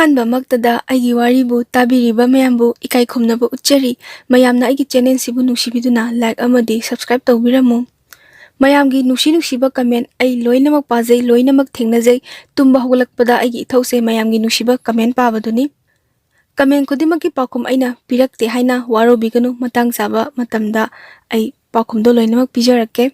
ꯑꯍꯥꯟꯕꯃꯛꯇꯗ ꯑꯩꯒꯤ ꯋꯥꯔꯤꯕꯨ ꯇꯥꯕꯤꯔꯤꯕ ꯃꯌꯥꯝꯕꯨ ꯏꯀꯥꯏ ꯈꯨꯝꯅꯕ ꯎꯠꯆꯔꯤ꯫ ꯃꯌꯥꯝꯅ ꯑꯩꯒꯤ ꯆꯦꯅꯦꯜꯁꯤꯕꯨ ꯅꯨꯡꯁꯤꯕꯤꯗꯨꯅ ꯂꯥꯏꯛ ꯑꯃꯗꯤ ꯁꯕꯁꯀ꯭ꯔꯥꯏꯕ ꯇꯧꯕꯤꯔꯝꯃꯨ꯫ ꯃꯌꯥꯝꯒꯤ ꯅꯨꯡꯁꯤꯕ ꯀꯃꯦꯟ ꯑꯩ ꯂꯣꯏꯅꯃꯛ ꯄꯥꯖꯩ, ꯂꯣꯏꯅꯃꯛ ꯊꯦꯡꯅꯖꯩ꯫ ꯇꯨꯝꯕ ꯍꯧꯒꯠꯂꯛꯄꯗ ꯑꯩꯒꯤ ꯏꯊꯧꯁꯦ ꯃꯌꯥꯝꯒꯤ ꯅꯨꯡꯁꯤꯕ ꯀꯃꯦꯟ ꯄꯥꯕꯗꯨꯅꯤ꯫ ꯀꯃꯦꯟ ꯈꯨꯗꯤꯡꯃꯛꯀꯤ ꯄꯥꯎꯈꯨꯝ ꯑꯩꯅ ꯄꯤꯔꯛꯇꯦ ꯍꯥꯏꯅ ꯋꯥꯔꯧꯕꯤꯒꯅꯨ꯫ ꯃꯇꯥꯡ ꯆꯥꯕ ꯃꯇꯝꯗ ꯑꯩ ꯄꯥꯎꯈꯨꯝꯗꯣ ꯂꯣꯏꯅꯃꯛ ꯄꯤꯖꯔꯛꯀꯦ꯫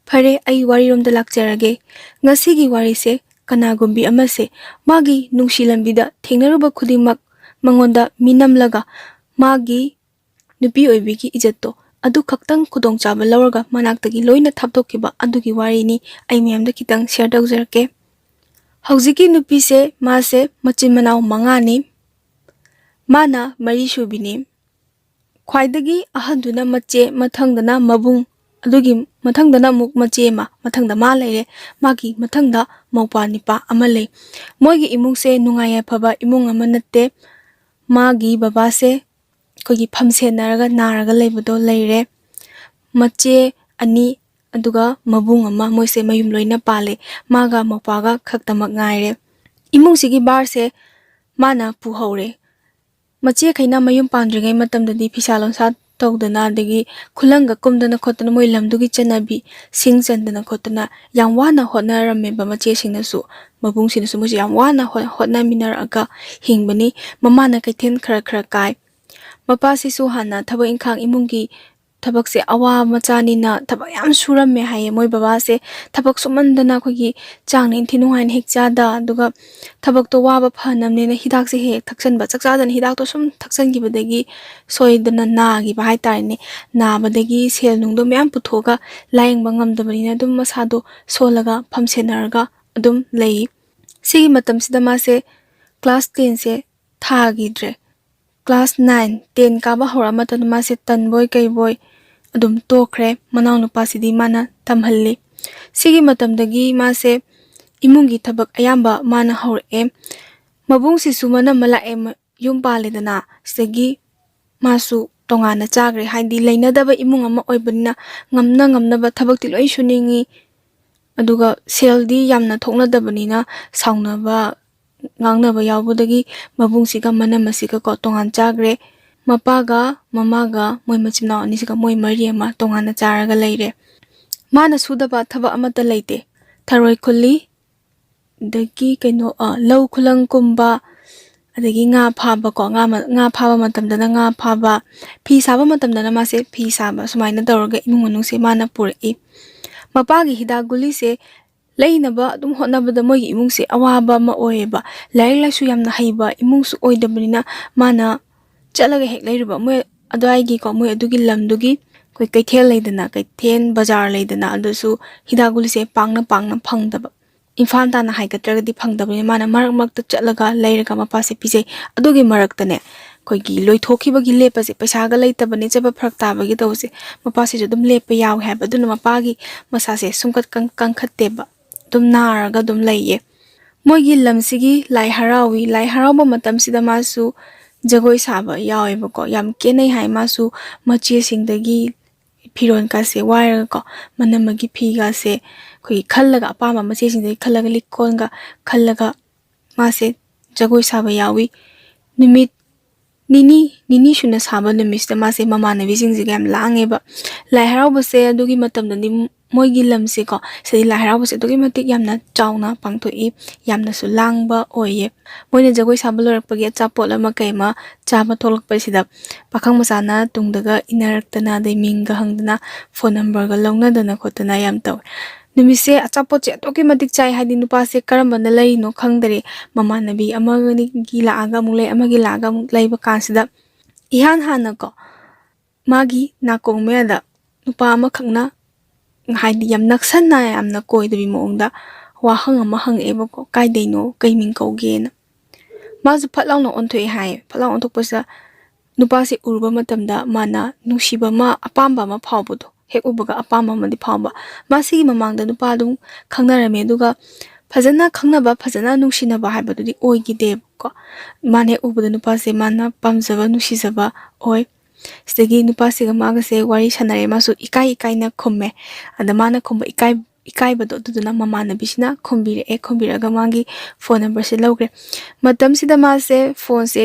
ꯐꯔꯦ, ꯑꯩ ꯋꯥꯔꯤꯔꯣꯝꯗ ꯂꯥꯛꯆꯔꯒꯦ꯫ ꯉꯁꯤꯒꯤ ꯋꯥꯔꯤꯁꯦ ꯀꯅꯥꯒꯨꯝꯕꯤ ꯑꯃꯁꯦ ꯃꯥꯒꯤ ꯅꯨꯡꯁꯤ ꯂꯝꯕꯤꯗ ꯊꯦꯡꯅꯔꯨꯕ ꯈꯨꯗꯤꯡꯃꯛ ꯃꯉꯣꯟꯗ ꯃꯤꯅꯝꯂꯒ ꯃꯥꯒꯤ ꯅꯨꯄꯤ ꯑꯣꯏꯕꯤꯒꯤ ꯏꯖꯠꯇꯣ ꯑꯗꯨ ꯈꯛꯇꯪ ꯈꯨꯗꯣꯡꯆꯥꯕ ꯂꯧꯔꯒ ꯃꯅꯥꯛꯇꯒꯤ ꯂꯣꯏꯅ ꯊꯥꯞꯇꯣꯛꯈꯤꯕ ꯑꯗꯨꯒꯤ ꯋꯥꯔꯤꯅꯤ ꯑꯩ ꯃꯌꯥꯝꯗ ꯈꯤꯇꯪ ꯁꯦꯌꯔ ꯇꯧꯖꯔꯛꯀꯦ꯫ ꯍꯧꯖꯤꯛꯀꯤ ꯅꯨꯄꯤꯁꯦ ꯃꯥꯁꯦ ꯃꯆꯤꯟ ꯃꯅꯥꯎ 5ꯅꯤ꯫ ꯃꯥꯅ ꯃꯔꯤꯁꯨꯕꯤꯅꯤ꯫ ꯈ꯭ꯋꯥꯏꯗꯒꯤ ꯑꯍꯟꯗꯨꯅ ꯃꯆꯦ, ꯃꯊꯪꯗꯅ ꯃꯕꯨꯡ, ꯑꯗꯨꯒꯤ ꯃꯊꯪꯗꯅ ꯑꯃꯨꯛ ꯃꯆꯦ ꯑꯃ, ꯃꯊꯪꯗ ꯃꯥ ꯂꯩꯔꯦ, ꯃꯥꯒꯤ ꯃꯊꯪꯗ ꯃꯧꯄ꯭ꯋꯥ ꯑꯃ ꯂꯩ꯫ ꯃꯣꯏꯒꯤ ꯏꯃꯨꯡꯁꯦ ꯅꯨꯡꯉꯥꯏ ꯌꯥꯏꯐꯕ ꯏꯃꯨꯡ ꯑꯃ ꯅꯠꯇꯦ꯫ ꯃꯥꯒꯤ ꯕꯕꯥꯁꯦ ꯑꯩꯈꯣꯏꯒꯤ ꯐꯝꯁꯦꯟꯅꯔꯒ ꯅꯥꯔꯒ ꯂꯩꯕꯗꯣ ꯂꯩꯔꯦ꯫ ꯃꯆꯦ 2 ꯑꯗꯨꯒ ꯃꯕꯨꯡ ꯑꯃ, ꯃꯣꯏꯁꯦ ꯃꯌꯨꯝ ꯂꯣꯏꯅ ꯄꯥꯜꯂꯦ꯫ ꯃꯥꯒ ꯃꯧꯄ꯭ꯋꯥꯒ ꯈꯛꯇꯃꯛ ꯉꯥꯏꯔꯦ꯫ ꯏꯃꯨꯡꯁꯤꯒꯤ ꯕꯥꯔꯁꯦ ꯃꯥꯅ ꯄꯨꯍꯧꯔꯦ꯫ ꯃꯆꯦꯈꯩꯅ ꯃꯌꯨꯝ ꯄꯥꯟꯗ꯭ꯔꯤꯉꯩ ꯃꯇꯝꯗꯗꯤ ꯐꯤꯁꯥ ꯂꯣꯟꯁꯥ ꯇꯧꯗꯅ ꯑꯗꯒꯤ ꯈꯨꯂꯪꯒ ꯀꯨꯝꯗꯅ ꯈꯣꯠꯇꯅ ꯃꯣꯏ ꯂꯝꯗꯨꯒꯤ ꯆꯠꯅꯕꯤ ꯁꯤꯡ ꯆꯟꯗꯅ ꯈꯣꯠꯇꯅ ꯌꯥꯝ ꯋꯥꯅ ꯍꯣꯠꯅꯔꯝꯃꯦꯕ ꯃꯆꯦꯁꯤꯡꯅꯁꯨ, ꯃꯕꯨꯡꯁꯤꯡꯅꯁꯨ ꯃꯣꯏꯁꯨ ꯌꯥꯝ ꯋꯥꯅ ꯍꯣꯠꯅꯃꯤꯟꯅꯔꯛꯑꯒ ꯍꯤꯡꯕꯅꯤ꯫ ꯃꯃꯥꯅ ꯀꯩꯊꯦꯜ ꯈꯔ ꯀꯥꯏ꯫ ꯃꯄꯥꯁꯤꯁꯨ ꯍꯥꯟꯅ ꯊꯕꯛ ꯏꯪꯈꯥꯡ ꯏꯃꯨꯡꯒꯤ ꯊꯕꯛꯁꯦ ꯑꯋꯥ ꯃꯆꯥꯅꯤꯅ ꯊꯕꯛ ꯌꯥꯝ ꯁꯨꯔꯝꯃꯦ ꯍꯥꯏꯌꯦ꯫ ꯃꯣꯏ ꯕꯕꯥꯁꯦ ꯊꯕꯛ ꯁꯨꯃꯟꯗꯅ ꯑꯩꯈꯣꯏꯒꯤ ꯆꯥꯡꯅ ꯏꯟꯊꯤ ꯅꯨꯡꯉꯥꯏꯅ ꯍꯦꯛ ꯆꯥꯗ, ꯑꯗꯨꯒ ꯊꯕꯛꯇꯣ ꯋꯥꯕ ꯐꯅꯕꯅꯤꯅ ꯍꯤꯗꯥꯛꯁꯦ ꯍꯦꯛ ꯊꯛꯆꯟꯕ, ꯆꯥꯛ ꯆꯥꯗꯅ ꯍꯤꯗꯥꯛꯇꯣ ꯁꯨꯝ ꯊꯛꯆꯟꯈꯤꯕꯗꯒꯤ ꯁꯣꯏꯗꯅ ꯅꯥꯈꯤꯕ ꯍꯥꯏꯇꯥꯔꯦꯅꯦ꯫ ꯅꯥꯕꯗꯒꯤ ꯁꯦꯜ ꯅꯨꯡꯗꯣ ꯃꯌꯥꯝ puthꯣꯛꯑꯒ ꯂꯥꯌꯦꯡꯕ ꯉꯝꯗꯕꯅꯤꯅ ꯑꯗꯨꯝ ꯃꯁꯥꯗꯣ ꯁꯣꯜꯂꯒ ꯐꯝꯁꯦꯟꯅꯔꯒ ꯑꯗꯨꯝ ꯂꯩ꯫ ꯁꯤꯒꯤ ꯃꯇꯝꯁꯤꯗ ꯃꯥꯁꯦ ꯀ꯭ꯂꯥꯁ 10ꯁꯦ ꯊꯥꯈꯤꯗ꯭ꯔꯦ꯫ ꯀ꯭ꯂꯥꯁ 9, 10 ꯀꯥꯕ ꯍꯧꯔꯛꯑ ꯃꯇꯝꯗ ꯃꯥꯁꯦ ꯇꯟꯕꯣꯏ ꯀꯩꯕꯣꯏ ꯑꯗꯨꯝ ꯇꯣꯛꯈ꯭ꯔꯦ꯫ ꯃꯅꯥꯎꯅꯨꯄꯥꯁꯤꯗꯤ ꯃꯥꯅ ꯇꯝꯍꯜꯂꯤ꯫ ꯁꯤꯒꯤ ꯃꯇꯝꯗꯒꯤ ꯃꯥꯁꯦ ꯏꯃꯨꯡꯒꯤ ꯊꯕꯛ ꯑꯌꯥꯝꯕ ꯃꯥꯅ ꯍꯧꯔꯛꯑꯦ꯫ ꯃꯕꯨꯡꯁꯤꯁꯨ ꯃꯅꯝꯃ ꯂꯥꯛꯑꯦ, ꯌꯨꯝ ꯄꯥꯜꯂꯦꯗꯅ꯫ ꯁꯤꯗꯒꯤ ꯃꯥꯁꯨ ꯇꯣꯉꯥꯟꯅ ꯆꯥꯈ꯭ꯔꯦ, ꯍꯥꯏꯗꯤ ꯂꯩꯅꯗꯕ ꯏꯃꯨꯡ ꯑꯃ ꯑꯣꯏꯕꯅꯤꯅ ꯉꯝꯅꯕ ꯊꯕꯛꯇꯤ ꯂꯣꯏ ꯁꯨꯅꯤꯡꯉꯤ, ꯑꯗꯨꯒ ꯁꯦꯜꯗꯤ ꯌꯥꯝꯅ ꯊꯣꯛꯅꯗꯕꯅꯤನ ꯁꯥꯎꯅꯕ ꯉꯥꯡꯅꯕ ꯌꯥꯎꯕꯗꯒꯤ ꯃꯕꯨꯡꯁꯤꯒ ꯃꯅꯝ ꯑꯁꯤꯒꯀꯣ ꯇꯣꯉꯥꯟ ꯆꯥꯈ꯭ꯔꯦ꯫ ꯃꯄꯥꯒ ꯃꯃꯥꯒ ꯃꯣꯏ ꯃꯆꯤꯟ ꯃꯅꯥꯎ ꯑꯅꯤꯁꯤꯒ ꯃꯣꯏ 3 ꯑꯃ ꯇꯣꯉꯥꯟꯅ ꯆꯥꯔꯒ ꯂꯩꯔꯦ꯫ ꯃꯥꯅ ꯁꯨꯗꯕ ꯊꯕꯛ ꯑꯃꯠꯇ ꯂꯩꯇꯦ꯫ ꯊꯔꯣꯏ ꯈꯨꯜꯂꯤ, ꯑꯗꯒꯤ ꯂꯧ ꯈꯨꯂꯪ ꯀꯨꯝꯕ, ꯑꯗꯒꯤ ꯉꯥ ꯐꯥꯕꯀꯣ, ꯉꯥ ꯐꯥꯕ ꯃꯇꯝꯗꯅ ꯉꯥ ꯐꯥꯕ, ꯐꯤ ꯁꯥꯕ ꯃꯇꯝꯗꯅ ꯃꯥꯁꯦ ꯐꯤ ꯁꯥꯕ, ꯁꯨꯃꯥꯏꯅ ꯇꯧꯔꯒ ꯏꯃꯨꯡ ꯃꯅꯨꯡꯁꯦ ꯃꯥꯅ ꯄꯨꯔꯛꯏ꯫ ꯃꯄꯥꯒꯤ ꯍꯤꯗꯥꯛ ꯒꯨꯂꯤꯁꯦ ꯂꯩꯅꯕ ꯑꯗꯨꯝ ꯍꯣꯠꯅꯕꯗ ꯃꯣꯏꯒꯤ ꯏꯃꯨꯡꯁꯦ ꯑꯋꯥꯕ ꯑꯃ ꯑꯣꯏꯌꯦꯕ꯫ ꯂꯥꯏꯔꯤꯛ ꯂꯥꯏꯁꯨ ꯌꯥꯝꯅ ꯍꯩꯕ ꯏꯃꯨꯡꯁꯨ ꯑꯣꯏꯗꯕꯅꯤꯅ ꯃꯥꯅ ꯆꯠꯂꯒ ꯍꯦꯛ ꯂꯩꯔꯨꯕ, ꯃꯣꯏ ꯑꯗꯨꯋꯥꯏꯒꯤꯀꯣ, ꯃꯣꯏ ꯑꯗꯨꯒꯤ ꯂꯝꯗꯨꯒꯤ ꯑꯩꯈꯣꯏ ꯀꯩꯊꯦꯜ ꯂꯩꯗꯅ, ꯀꯩꯊꯦꯜ ꯕꯖꯥꯔ ꯂꯩꯗꯅ, ꯑꯗꯨꯁꯨ ꯍꯤꯗꯥꯛ ꯒꯨꯂꯤꯁꯦ ꯄꯥꯛꯅ ꯐꯪꯗꯕ, ꯏꯝꯐꯥꯜ ꯇꯥꯟꯅ ꯍꯥꯏꯒꯠꯇ꯭ꯔꯒꯗꯤ ꯐꯪꯗꯕꯅꯤꯅ ꯃꯥꯅ ꯃꯔꯛ ꯃꯔꯛꯇ ꯆꯠꯂꯒ ꯂꯩꯔꯒ ꯃꯄꯥꯁꯦ ꯄꯤꯖꯩ꯫ ꯑꯗꯨꯒꯤ ꯃꯔꯛꯇꯅꯦ ꯑꯩꯈꯣꯏꯒꯤ ꯂꯣꯏꯊꯣꯛꯈꯤꯕꯒꯤ ꯂꯦꯞꯄꯁꯦ, ꯄꯩꯁꯥꯒ ꯂꯩꯇꯕꯅꯤ, ꯆꯠꯄ ꯐꯔꯛ ꯇꯥꯕꯒꯤ ꯇꯧꯕꯁꯦ ꯃꯄꯥꯁꯤꯁꯨ ꯑꯗꯨꯝ ꯂꯦꯞꯄ ꯌꯥꯎꯋꯦ ꯍꯥꯏꯕ꯫ ꯑꯗꯨꯅ ꯃꯄꯥꯒꯤ ꯃꯁꯥꯁꯦ ꯁꯨꯡꯀꯠ ꯀꯟꯈꯠꯇꯦꯕ, ꯑꯗꯨꯝ ꯅꯥꯔꯒ ꯑꯗꯨꯝ ꯂꯩꯌꯦ꯫ ꯃꯣꯏꯒꯤ ꯂꯝꯁꯤꯒꯤ ꯂꯥꯏ ꯍꯔꯥꯎꯏ꯫ ꯂꯥꯏ ꯍꯔꯥꯎꯕ ꯃꯇꯝꯁꯤꯗ ꯃꯥꯁꯨ ꯖꯒꯣꯏ ꯁꯥꯕ ꯌꯥꯎꯋꯦꯕꯀꯣ꯫ ꯌꯥꯝ ꯀꯦꯅꯩ ꯍꯥꯏ꯫ ꯃꯥꯁꯨ ꯃꯆꯦꯁꯤꯡꯗꯒꯤ ꯐꯤꯔꯣꯜꯀꯥꯁꯦ ꯋꯥꯏꯔꯒꯀꯣ, ꯃꯅꯝꯃꯒꯤ ꯐꯤꯒꯥꯁꯦ ꯑꯩꯈꯣꯏꯒꯤ ꯈꯜꯂꯒ, ꯑꯄꯥꯝꯕ ꯃꯆꯦꯁꯤꯡꯗꯒꯤ ꯈꯜꯂꯒ, ꯂꯤꯛꯀꯣꯟꯒ ꯈꯜꯂꯒ ꯃꯥꯁꯦ ꯖꯒꯣꯏ ꯁꯥꯕ ꯌꯥꯎꯏ꯫ ꯅꯨꯃꯤꯠ ꯅꯤꯅꯤ ꯁꯨꯅ ꯁꯥꯕ ꯅꯨꯃꯤꯠꯁꯤꯗ ꯃꯥꯁꯦ ꯃꯃꯥꯟꯅꯕꯤꯁꯤꯡꯁꯤꯒ ꯌꯥꯝ ꯂꯥꯡꯉꯦꯕ꯫ ꯂꯥꯏ ꯍꯔꯥꯎꯕꯁꯦ ꯑꯗꯨꯒꯤ ꯃꯇꯝꯗꯗꯤ ꯃꯣꯏꯒꯤ ꯂꯝꯁꯦꯀꯣ, ꯁꯤꯗꯤ ꯂꯥꯏ ꯍꯔꯥꯎꯕꯁꯦ ꯑꯗꯨꯛꯀꯤ ꯃꯇꯤꯛ ꯌꯥꯝꯅ ꯆꯥꯎꯅ ꯄꯥꯡꯊꯣꯛꯏ, ꯌꯥꯝꯅꯁꯨ ꯂꯥꯡꯕ ꯑꯣꯏꯌꯦ꯫ ꯃꯣꯏꯅ ꯖꯒꯣꯏ ꯁꯥꯕ ꯂꯣꯏꯔꯛꯄꯒꯤ ꯑꯆꯥꯄꯣꯠ ꯑꯃ ꯀꯩ ꯑꯃ ꯆꯥꯕ ꯊꯣꯛꯂꯛꯄꯁꯤꯗ ꯄꯥꯈꯪ ꯃꯆꯥꯅ ꯇꯨꯡꯗꯒ ꯏꯟꯅꯔꯛꯇꯅ, ꯑꯗꯩ ꯃꯤꯡꯒ ꯍꯪꯗꯅ, ꯐꯣꯟ ꯅꯝꯕꯔꯒ ꯂꯧꯅꯗꯅ ꯈꯣꯠꯇꯅ ꯌꯥꯝ ꯇꯧꯋꯦ꯫ ꯅꯨꯃꯤꯠꯁꯦ ꯑꯆꯥꯄꯣꯠꯁꯦ ꯑꯗꯨꯛꯀꯤ ꯃꯇꯤꯛ ꯆꯥꯏ, ꯍꯥꯏꯗꯤ ꯅꯨꯄꯥꯁꯦ ꯀꯔꯝꯕꯅ ꯂꯩꯔꯤꯅꯣ ꯈꯪꯗꯔꯦ꯫ ꯃꯃꯥꯟꯅꯕꯤ ꯑꯃꯒꯤ ꯂꯥꯛꯑꯒ ꯑꯃꯨꯛ ꯂꯩ, ꯑꯃꯒꯤ ꯂꯥꯛꯑꯒ ꯑꯃꯨꯛ ꯂꯩꯕ ꯀꯥꯟꯁꯤꯗ ꯏꯍꯥꯟ ꯍꯥꯟꯅꯀꯣ ꯃꯥꯒꯤ ꯅꯥꯀꯣꯡ ꯃꯌꯥꯗ ꯅꯨꯄꯥ ꯑꯃꯈꯛꯅ, ꯍꯥꯏꯗꯤ ꯌꯥꯝ ꯅꯛꯁꯟꯅ, ꯌꯥꯝꯅ ꯀꯣꯏꯗꯕꯤ ꯃꯑꯣꯡꯗ ꯋꯥꯍꯪ ꯑꯃ ꯍꯪꯉꯛꯑꯦꯕꯀꯣ, ꯀꯥꯏꯗꯩꯅꯣ, ꯀꯩ ꯃꯤꯡ ꯀꯧꯒꯦꯅ꯫ ꯃꯥꯁꯨ ꯐꯠ ꯂꯥꯎꯅ ꯑꯣꯟꯊꯣꯛꯑꯦ ꯍꯥꯏꯌꯦ꯫ ꯐꯠ ꯂꯥꯎꯅ ꯑꯣꯟꯊꯣꯛꯄꯁꯤꯗ ꯅꯨꯄꯥꯁꯦ ꯎꯔꯨꯕ ꯃꯇꯝꯗ ꯃꯥꯅ ꯅꯨꯡꯁꯤꯕ ꯑꯃ, ꯑꯄꯥꯝꯕ ꯑꯃ ꯐꯥꯎꯕꯗꯣ, ꯍꯦꯛ ꯎꯕꯒ ꯑꯄꯥꯝꯕ ꯑꯃꯗꯤ ꯐꯥꯎꯕ꯫ ꯃꯥꯁꯤꯒꯤ ꯃꯃꯥꯡꯗ ꯅꯨꯄꯥ ꯑꯗꯨꯝ ꯈꯪꯅꯔꯝꯃꯦ, ꯑꯗꯨꯒ ꯐꯖꯅ ꯈꯪꯅꯕ, ꯐꯖꯅ ꯅꯨꯡꯁꯤꯅꯕ ꯍꯥꯏꯕꯗꯨꯗꯤ ꯑꯣꯏꯈꯤꯗꯦꯕꯀꯣ꯫ ꯃꯥꯅ ꯍꯦꯛ ꯎꯕꯗ ꯅꯨꯄꯥꯁꯦ ꯃꯥꯅ ꯄꯥꯝꯖꯕ, ꯅꯨꯡꯁꯤꯖꯕ ꯑꯣꯏ꯫ ꯁꯤꯗꯒꯤ ꯅꯨꯄꯥꯁꯤꯒ ꯃꯥꯒꯁꯦ ꯋꯥꯔꯤ ꯁꯥꯟꯅꯔꯦ꯫ ꯃꯥꯁꯨ ꯏꯀꯥꯏꯅ ꯈꯨꯝꯃꯦ꯫ ꯑꯗ ꯃꯥꯅ ꯈꯨꯝꯕ ꯏꯀꯥꯏꯕꯗꯣ ꯑꯗꯨꯗꯨꯅ ꯃꯃꯥꯟꯅꯕꯤꯁꯤꯅ ꯈꯨꯝꯕꯤꯔꯒ ꯃꯥꯒꯤ ꯐꯣꯟ ꯅꯝꯕꯔꯁꯦ ꯂꯧꯈ꯭ꯔꯦ ꯃꯇꯝꯁꯤꯗ ꯃꯥꯁꯦ ꯐꯣꯟꯁꯦ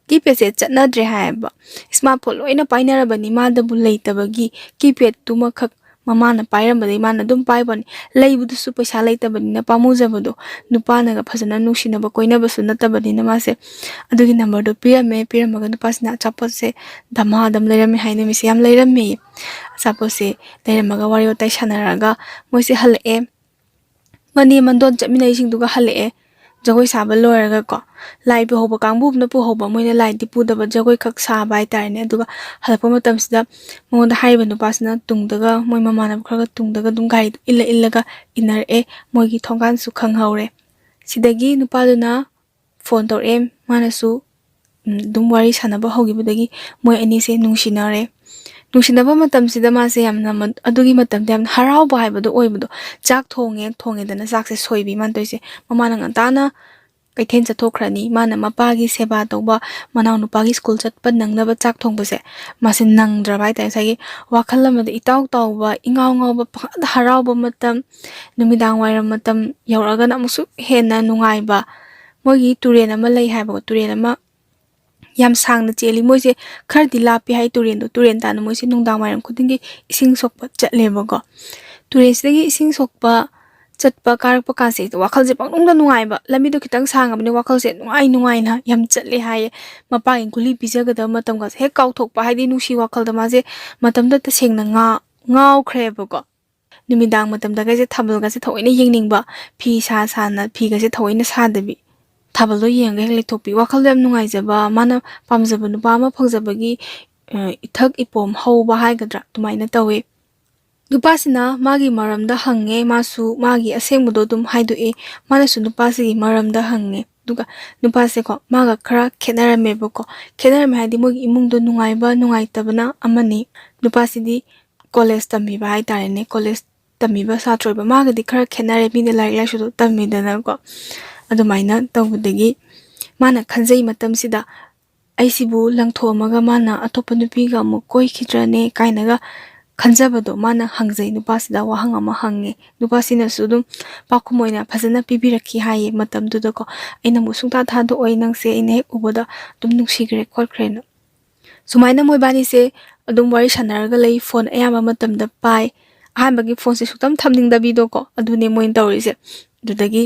ꯀꯤꯄꯦꯗꯁꯦ ꯆꯠꯅꯗ꯭ꯔꯦ ꯍꯥꯏꯌꯦꯕ ꯁ꯭ꯃꯥꯔꯠ ꯐꯣꯟ ꯂꯣꯏꯅ ꯄꯥꯏꯅꯔꯕꯅꯤ ꯃꯥꯗꯕꯨ ꯂꯩꯇꯕꯒꯤ ꯀꯤꯄꯦꯗꯇꯨꯃꯈꯛ ꯃꯃꯥꯅ ꯄꯥꯏꯔꯝꯕꯗꯒꯤ ꯃꯥꯅ ꯑꯗꯨꯝ ꯄꯥꯏꯕꯅꯤ ꯂꯩꯕꯗꯨꯁꯨ ꯄꯩꯁꯥ ꯂꯩꯇꯕꯅꯤ나 ꯄꯥꯝꯃꯨꯖꯕꯗꯣ ꯅꯨꯄꯥꯅꯒ ꯐꯖꯅ ꯅꯨꯡꯁꯤꯅꯕ ꯀꯣꯏꯅꯕꯁꯨ ꯅꯠꯇꯕꯅꯤꯅ ꯃꯥꯁꯦ ꯑꯗꯨꯒꯤ ꯅꯝꯕꯔꯗꯣ ꯄꯤꯔꯝꯃꯒ ꯅꯨꯄꯥꯁꯤꯅ ꯑꯆꯥꯄꯣꯠꯁꯦ ꯙꯃꯥꯗꯝ ꯂꯩꯔꯝꯃꯦ ꯍꯥꯏ ꯅꯨꯃꯤꯠꯁꯦ ꯌꯥꯝ ꯂꯩꯔꯝꯃꯦ ꯑꯆꯥꯄꯣꯠꯁꯦ ꯂꯩꯔꯝꯃꯒ ꯋꯥꯔꯤ ꯋꯥꯇꯥꯏ ꯁꯥꯟꯅꯔꯒ ꯃꯣꯏꯁꯦ ꯍꯜꯂꯛꯑꯦ ꯃꯅꯦ ꯃꯟꯗꯣꯟ ꯆꯠꯃꯤꯟꯅꯩꯁꯤꯡꯗꯨꯒ ꯍꯜꯂꯛꯑꯦ ꯖꯒꯣꯏ ꯁꯥꯕ ꯂꯣꯏꯔꯒꯀꯣ ꯂꯥꯏ ꯄꯨꯍꯧꯕ ꯀꯥꯡꯕꯨꯅ ꯄꯨꯍꯧꯕ ꯃꯣꯏꯅ ꯂꯥꯏꯗꯤ ꯄꯨꯗꯕ ꯖꯒꯣꯏ ꯈꯛ ꯁꯥꯕ ꯍꯥꯏꯇꯥꯔꯦꯅꯦ ꯑꯗꯨꯒ ꯍꯜꯂꯛꯄ ꯃꯇꯝꯁꯤꯗ ꯃꯉꯣꯟꯗ ꯍꯥꯏꯔꯤꯕ ꯅꯨꯄꯥꯁꯤꯅ ꯇꯨꯡꯗꯒ ꯃꯣꯏ ꯃꯃꯥꯟꯅꯕ ꯈꯔꯒ ꯇꯨꯡꯗꯒ ꯑꯗꯨꯝ ꯒꯥꯔꯤꯗꯨ ꯏꯜꯂꯒ ꯏꯟꯅꯔꯛꯑꯦ ꯃꯣꯏꯒꯤ ꯊꯣꯡꯒꯥꯟꯁꯨ ꯈꯪꯍꯧꯔꯦ ꯁꯤꯗꯒꯤ ꯅꯨꯄꯥꯗꯨꯅ ꯐꯣꯟ ꯇꯧꯔꯛꯑꯦ ꯃꯥꯅꯁꯨ ꯑꯗꯨꯝ ꯋꯥꯔꯤ ꯁꯥꯟꯅꯕ ꯍꯧꯈꯤꯕꯗꯒꯤ ꯃꯣꯏ ꯑꯅꯤꯁꯦ ꯅꯨꯡꯁꯤꯅꯕ ꯃꯇꯝꯁꯤꯗ ꯃꯥꯁꯦ ꯌꯥꯝꯅ ꯑꯗꯨꯒꯤ ꯃꯇꯝꯗ ꯌꯥꯝꯅ ꯍꯔꯥꯎꯕ ꯍꯥꯏꯕꯗꯣ ꯑꯣꯏꯕꯗꯣ ꯆꯥꯛ ꯊꯣꯡꯉꯦꯗꯅ ꯆꯥꯛꯁꯦ ꯁꯣꯏꯕꯤ ꯃꯥꯅ ꯇꯧꯔꯤꯁꯦ ꯃꯃꯥꯅ ꯉꯟꯇꯥꯅ ꯀꯩꯊꯦꯜ ꯆꯠꯊꯣꯛꯈ꯭ꯔꯅꯤ ꯃꯥꯅ ꯃꯄꯥꯒꯤ ꯁꯦꯕꯥ ꯇꯧꯕ ꯃꯅꯥꯎ ꯅꯨꯄꯥꯒꯤ ꯁ꯭ꯀꯨꯜ ꯆꯠꯄ ꯅꯪꯅꯕ ꯆꯥꯛ ꯊꯣꯡꯕꯁꯦ ꯃꯥꯁꯦ ꯅꯪꯗ꯭ꯔꯕ ꯍꯥꯏꯇꯥꯔꯦ ꯉꯁꯥꯏꯒꯤ ꯋꯥꯈꯜ ꯑꯃꯗ ꯏꯇꯥꯎ ꯇꯥꯎꯕ ꯏꯉꯥꯎ ꯉꯥꯎꯕ ꯄꯪꯍꯥꯗ ꯍꯔꯥꯎꯕ ꯃꯇꯝ ꯅꯨꯃꯤꯗꯥꯡ ꯋꯥꯏꯔꯝ ꯃꯇꯝ ꯌꯧꯔꯛꯑꯒꯅ ꯑꯃꯨꯛꯁꯨ ꯍꯦꯟꯅ ꯅꯨꯡꯉꯥꯏꯕ ꯃꯣꯏꯒꯤ ꯇꯨꯔꯦꯟ ꯑꯃ ꯂꯩ ꯍꯥꯏꯕꯀꯣ ꯇꯨꯔꯦꯟ ꯑꯃ ꯌꯥꯝ ꯁꯥꯡꯅ ꯆꯦꯜꯂꯤ ꯃꯣꯏꯁꯦ ꯈꯔꯗꯤ ꯂꯥꯞꯄꯤ ꯍꯥꯏ ꯇꯨꯔꯦꯟ ꯇꯥꯅ ꯃꯣꯏꯁꯦ ꯅꯨꯡꯗꯥꯡ ꯋꯥꯏꯔꯝ ꯈꯨꯗꯤꯡꯒꯤ ꯏꯁꯤꯡ ꯁꯣꯛꯄ ꯆꯠꯂꯦꯕꯀꯣ ꯇꯨꯔꯦꯟꯁꯤꯗꯒꯤ ꯏꯁꯤꯡ ꯁꯣꯛꯄ ꯆꯠꯄ ꯀꯥꯔꯛꯄ ꯀꯥꯟꯁꯦ ꯋꯥꯈꯜꯁꯦ ꯄꯪꯅꯨꯡꯗ ꯅꯨꯡꯉꯥꯏꯕ ꯂꯝꯕꯤꯗꯣ ꯈꯤꯇꯪ ꯁꯥꯡꯉꯕꯅꯤ ꯋꯥꯈꯜꯁꯦ ꯅꯨꯡꯉꯥꯏꯅ ꯌꯥꯝ ꯆꯠꯂꯦ ꯍꯥꯏꯌꯦ ꯃꯄꯥꯒꯤ ꯒꯨꯂꯤ ꯄꯤꯖꯒꯗꯕ ꯃꯇꯝꯒꯁꯦ ꯍꯦꯛ ꯀꯥꯎꯊꯣꯛꯄ ꯍꯥꯏꯗꯤ ꯅꯨꯡꯁꯤ ꯋꯥꯈꯜꯗ ꯃꯥꯁꯦ ꯃꯇꯝꯗ ꯇꯁꯦꯡꯅ ꯉꯥꯎꯈ꯭ꯔꯦꯕꯀꯣ ꯅꯨꯃꯤꯗꯥꯡ ꯃꯇꯝꯗꯒꯁꯦ ꯊꯥꯕꯜꯒꯁꯦ ꯊꯑꯣꯏꯅ ꯌꯦꯡꯅꯤꯡꯕ ꯐꯤ ꯁꯥꯅ ꯐꯤꯒꯁꯦ ꯊꯑꯣꯏꯅ ꯁꯥꯗꯕꯤ ꯊꯥꯕꯜꯗꯣ ꯌꯦꯡꯉꯒ ꯍꯦꯛ ꯂꯩꯊꯣꯛꯄꯤ ꯋꯥꯈꯜꯗꯣ ꯌꯥꯝ ꯅꯨꯡꯉꯥꯏꯖꯕ ꯃꯥꯅ ꯄꯥꯝꯖꯕ ꯅꯨꯄꯥ ꯑꯃ ꯐꯪꯖꯕꯒꯤ ꯏꯊꯛ ꯏꯄꯣꯝ ꯍꯧꯕ ꯍꯥꯏꯒꯗ꯭ꯔꯥ ꯑꯗꯨꯃꯥꯏꯅ ꯇꯧꯋꯦ ꯅꯨꯄꯥꯁꯤꯅ ꯃꯥꯒꯤ ꯃꯔꯝꯗ ꯍꯪꯉꯦ ꯃꯥꯁꯨ ꯃꯥꯒꯤ ꯑꯁꯦꯡꯕꯗꯣ ꯑꯗꯨꯝ ꯍꯥꯏꯗꯣꯛꯑꯦ ꯃꯥꯅꯁꯨ ꯅꯨꯄꯥꯁꯤꯒꯤ ꯃꯔꯝꯗ ꯍꯪꯉꯦ ꯑꯗꯨꯒ ꯅꯨꯄꯥꯁꯦꯀꯣ ꯃꯥꯒ ꯈꯔ ꯈꯦꯠꯅꯔꯝꯃꯦꯕꯀꯣ ꯈꯦꯠꯅꯔꯝꯃꯦ ꯍꯥꯏꯗꯤ ꯃꯣꯏꯒꯤ ꯏꯃꯨꯡꯗꯣ ꯅꯨꯡꯉꯥꯏꯕ ꯅꯨꯡꯉꯥꯏꯇꯕꯅ ꯑꯃꯅꯤ ꯅꯨꯄꯥꯁꯤꯗꯤ ꯀꯣꯂꯦꯖ ꯇꯝꯕꯤꯕ ꯍꯥꯏꯇꯥꯔꯦꯅꯦ ꯀꯣꯂꯦꯖ ꯇꯝꯕꯤꯕ ꯁꯥꯇ꯭ꯔ ꯑꯣꯏꯕ ꯃꯥꯒꯗꯤ ꯈꯔ ꯈꯦꯠꯅꯔꯦ ꯃꯤꯅ ꯂꯥꯏꯔꯤꯛ ꯂꯥꯏꯁꯨꯗꯣ ꯇꯝꯃꯤꯗꯅꯀꯣ ꯑꯗꯨꯃꯥꯏꯅ ꯇꯧꯕꯗꯒꯤ ꯃꯥꯅ ꯈꯟꯖꯩ ꯃꯇꯝꯁꯤꯗ ꯑꯩꯁꯤꯕꯨ ꯂꯪꯊꯣꯛꯑꯝꯃꯒ ꯃꯥꯅ ꯑꯇꯣꯞꯄ ꯅꯨꯄꯤꯒ ꯑꯃꯨꯛ ꯀꯣꯏꯈꯤꯗ꯭ꯔꯅꯦ ꯀꯥꯏꯅꯒ ꯈꯟꯖꯕꯗꯣ ꯃꯥꯅ ꯍꯪꯖꯩ ꯅꯨꯄꯥꯁꯤꯗ ꯋꯥꯍꯪ ꯑꯃ ꯍꯪꯉꯦ ꯅꯨꯄꯥꯁꯤꯅꯁꯨ ꯑꯗꯨꯝ ꯄꯥꯎꯈꯨꯝ ꯑꯣꯏꯅ ꯐꯖꯅ ꯄꯤꯕꯤꯔꯛꯈꯤ ꯍꯥꯏꯌꯦ ꯃꯇꯝꯗꯨꯗꯀꯣ ꯑꯩꯅ ꯑꯃꯨꯛ ꯁꯨꯡꯊꯥ ꯊꯥꯗꯣꯛꯑꯣꯏ ꯅꯪꯁꯦ ꯑꯩꯅ ꯍꯦꯛ ꯎꯕꯗ ꯑꯗꯨꯝ ꯅꯨꯡꯁꯤꯈ꯭ꯔꯦ ꯈꯣꯠꯈ꯭ꯔꯦꯅ ꯁꯨꯃꯥꯏꯅ ꯃꯣꯏꯕꯥꯅꯤꯁꯦ ꯑꯗꯨꯝ ꯋꯥꯔꯤ ꯁꯥꯟꯅꯔꯒ ꯂꯩ ꯐꯣꯟ ꯑꯌꯥꯝꯕ ꯃꯇꯝꯗ ꯄꯥꯏ ꯑꯍꯥꯟꯕꯒꯤ ꯐꯣꯟꯁꯦ ꯁꯨꯛꯇꯝ ꯊꯝꯅꯤꯡꯗꯕꯤꯗꯣꯀꯣ ꯑꯗꯨꯅꯦ ꯃꯣꯏꯅ ꯇꯧꯔꯤꯁꯦ ꯑꯗꯨꯗꯒꯤ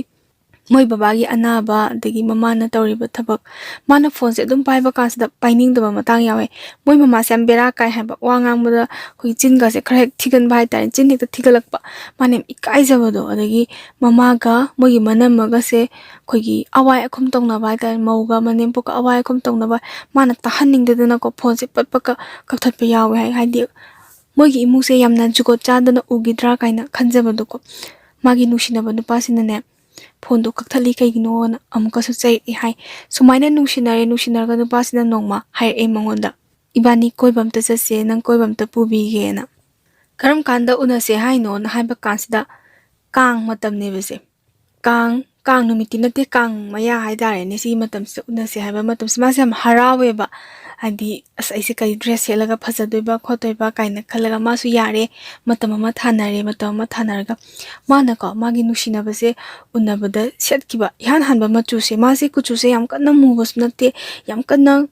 ꯃꯣꯏ ꯕꯕꯥꯒꯤ ꯑꯅꯥꯕ ꯑꯗꯒꯤ ꯃꯃꯥꯅ ꯇꯧꯔꯤꯕ ꯊꯕꯛ ꯃꯥꯅ ꯐꯣꯟꯁꯦ ꯑꯗꯨꯝ ꯄꯥꯏꯕ ꯀꯥꯟꯁꯤꯗ ꯄꯥꯏꯅꯤꯡꯗꯕ ꯃꯇꯥꯡ ꯌꯥꯎꯋꯦ ꯃꯣꯏ ꯃꯃꯥꯁꯦ ꯌꯥꯝ ꯕꯦꯔꯥ ꯀꯥꯏ ꯍꯥꯏꯕ ꯋꯥ ꯉꯥꯡꯕꯗ ꯑꯩꯈꯣꯏ ꯆꯤꯟꯒꯁꯦ ꯈꯔ ꯍꯦꯛ ꯊꯤꯒꯟꯕ ꯍꯥꯏꯇꯥꯔꯦ ꯆꯤꯟ ꯍꯦꯛꯇ ꯊꯤꯒꯠꯂꯛꯄ ꯃꯥꯅ ꯌꯥꯝ ꯏꯀꯥꯏꯖꯕꯗꯣ ꯑꯗꯒꯤ ꯃꯃꯥꯒ ꯃꯣꯏꯒꯤ ꯃꯅꯝꯃꯒꯁꯦ ꯑꯩꯈꯣꯏꯒꯤ ꯑꯋꯥꯏ ꯑꯈꯨꯝ ꯇꯧꯅꯕ ꯍꯥꯏꯇꯥꯔꯦ ꯃꯧꯒ ꯃꯅꯦꯝꯄꯣꯛꯀ ꯑꯋꯥꯏ ꯑꯈꯨꯝ ꯇꯧꯅꯕ ꯃꯥꯅ ꯇꯥꯍꯟꯅꯤꯡꯗꯗꯅꯀꯣ ꯐꯣꯟꯁꯦ ꯄꯠꯄꯠꯀ ꯀꯛꯊꯠꯄ ꯌꯥꯎꯋꯦ ꯍꯥꯏꯗꯤ ꯃꯣꯏꯒꯤ ꯏꯃꯨꯡꯁꯦ ꯌꯥꯝꯅ ꯖꯨꯒꯣꯠ ꯆꯥꯗꯅ ꯎꯈꯤꯗ꯭ꯔꯥ ꯀꯥꯏꯅ ꯈꯟꯖꯕꯗꯣꯀꯣ ꯃꯥꯒꯤ ꯅꯨꯡꯁꯤꯅꯕ ꯅꯨꯄꯥꯁꯤꯅꯅꯦ ꯐꯣꯟꯗꯣ ꯀꯛꯊꯠꯂꯤ ꯀꯩꯒꯤꯅꯣꯅ ꯑꯃꯨꯛꯀꯁꯨ ꯆꯩꯔꯛꯑꯦ ꯍꯥꯏ ꯁꯨꯃꯥꯏꯅ ꯅꯨꯡꯁꯤꯅꯔꯒ ꯅꯨꯄꯥꯁꯤꯅ ꯅꯣꯡꯃ ꯍꯥꯏꯔꯛꯑꯦ ꯃꯉꯣꯟꯗ ꯏꯕꯥꯅꯤ ꯀꯣꯏꯕ ꯑꯝꯇ ꯆꯠꯁꯦ ꯅꯪ ꯀꯣꯏꯕ ꯑꯝꯇ ꯄꯨꯕꯤꯒꯦꯅ ꯀꯔꯝ ꯀꯥꯟꯗ ꯎꯅꯁꯦ ꯍꯥꯏꯅꯣꯅ ꯍꯥꯏꯕ ꯀꯥꯟꯁꯤꯗ ꯀꯥꯡ ꯃꯇꯝꯅꯦꯕꯁꯦ ꯀꯥꯡ ꯅꯨꯃꯤꯠꯇꯤ ꯅꯠꯇꯦ ꯀꯥꯡ ꯃꯌꯥ ꯍꯥꯏꯇꯥꯔꯦꯅꯦ ꯁꯤꯒꯤ ꯃꯇꯝꯁꯤꯗ ꯎꯅꯁꯦ ꯍꯥꯏꯕ ꯃꯇꯝꯁꯤ ꯃꯥꯁꯦ ꯌꯥꯝ ꯍꯔꯥꯎꯋꯦꯕ ꯍꯥꯏꯗꯤ ꯑꯁ ꯑꯩꯁꯦ ꯀꯔꯤ ꯗ꯭ꯔꯦꯁ ꯁꯦꯠꯂꯒ ꯐꯖꯗꯣꯏꯕ ꯈꯣꯠꯇꯣꯏꯕ ꯀꯥꯏꯅ ꯈꯜꯂꯒ ꯃꯥꯁꯨ ꯌꯥꯔꯦ ꯃꯇꯝ ꯑꯃ ꯊꯥꯅꯔꯒ ꯃꯥꯅꯀꯣ ꯃꯥꯒꯤ ꯅꯨꯡꯁꯤꯅꯕꯁꯦ ꯎꯅꯕꯗ ꯁꯦꯠꯈꯤꯕ 이한 한바 मचुसे 마세 कुचुसे ꯌꯥꯝ ꯀꯟꯅ ꯃꯨꯕꯁꯨ ꯅꯠꯇꯦ ꯌꯥꯝ ꯀꯟꯅ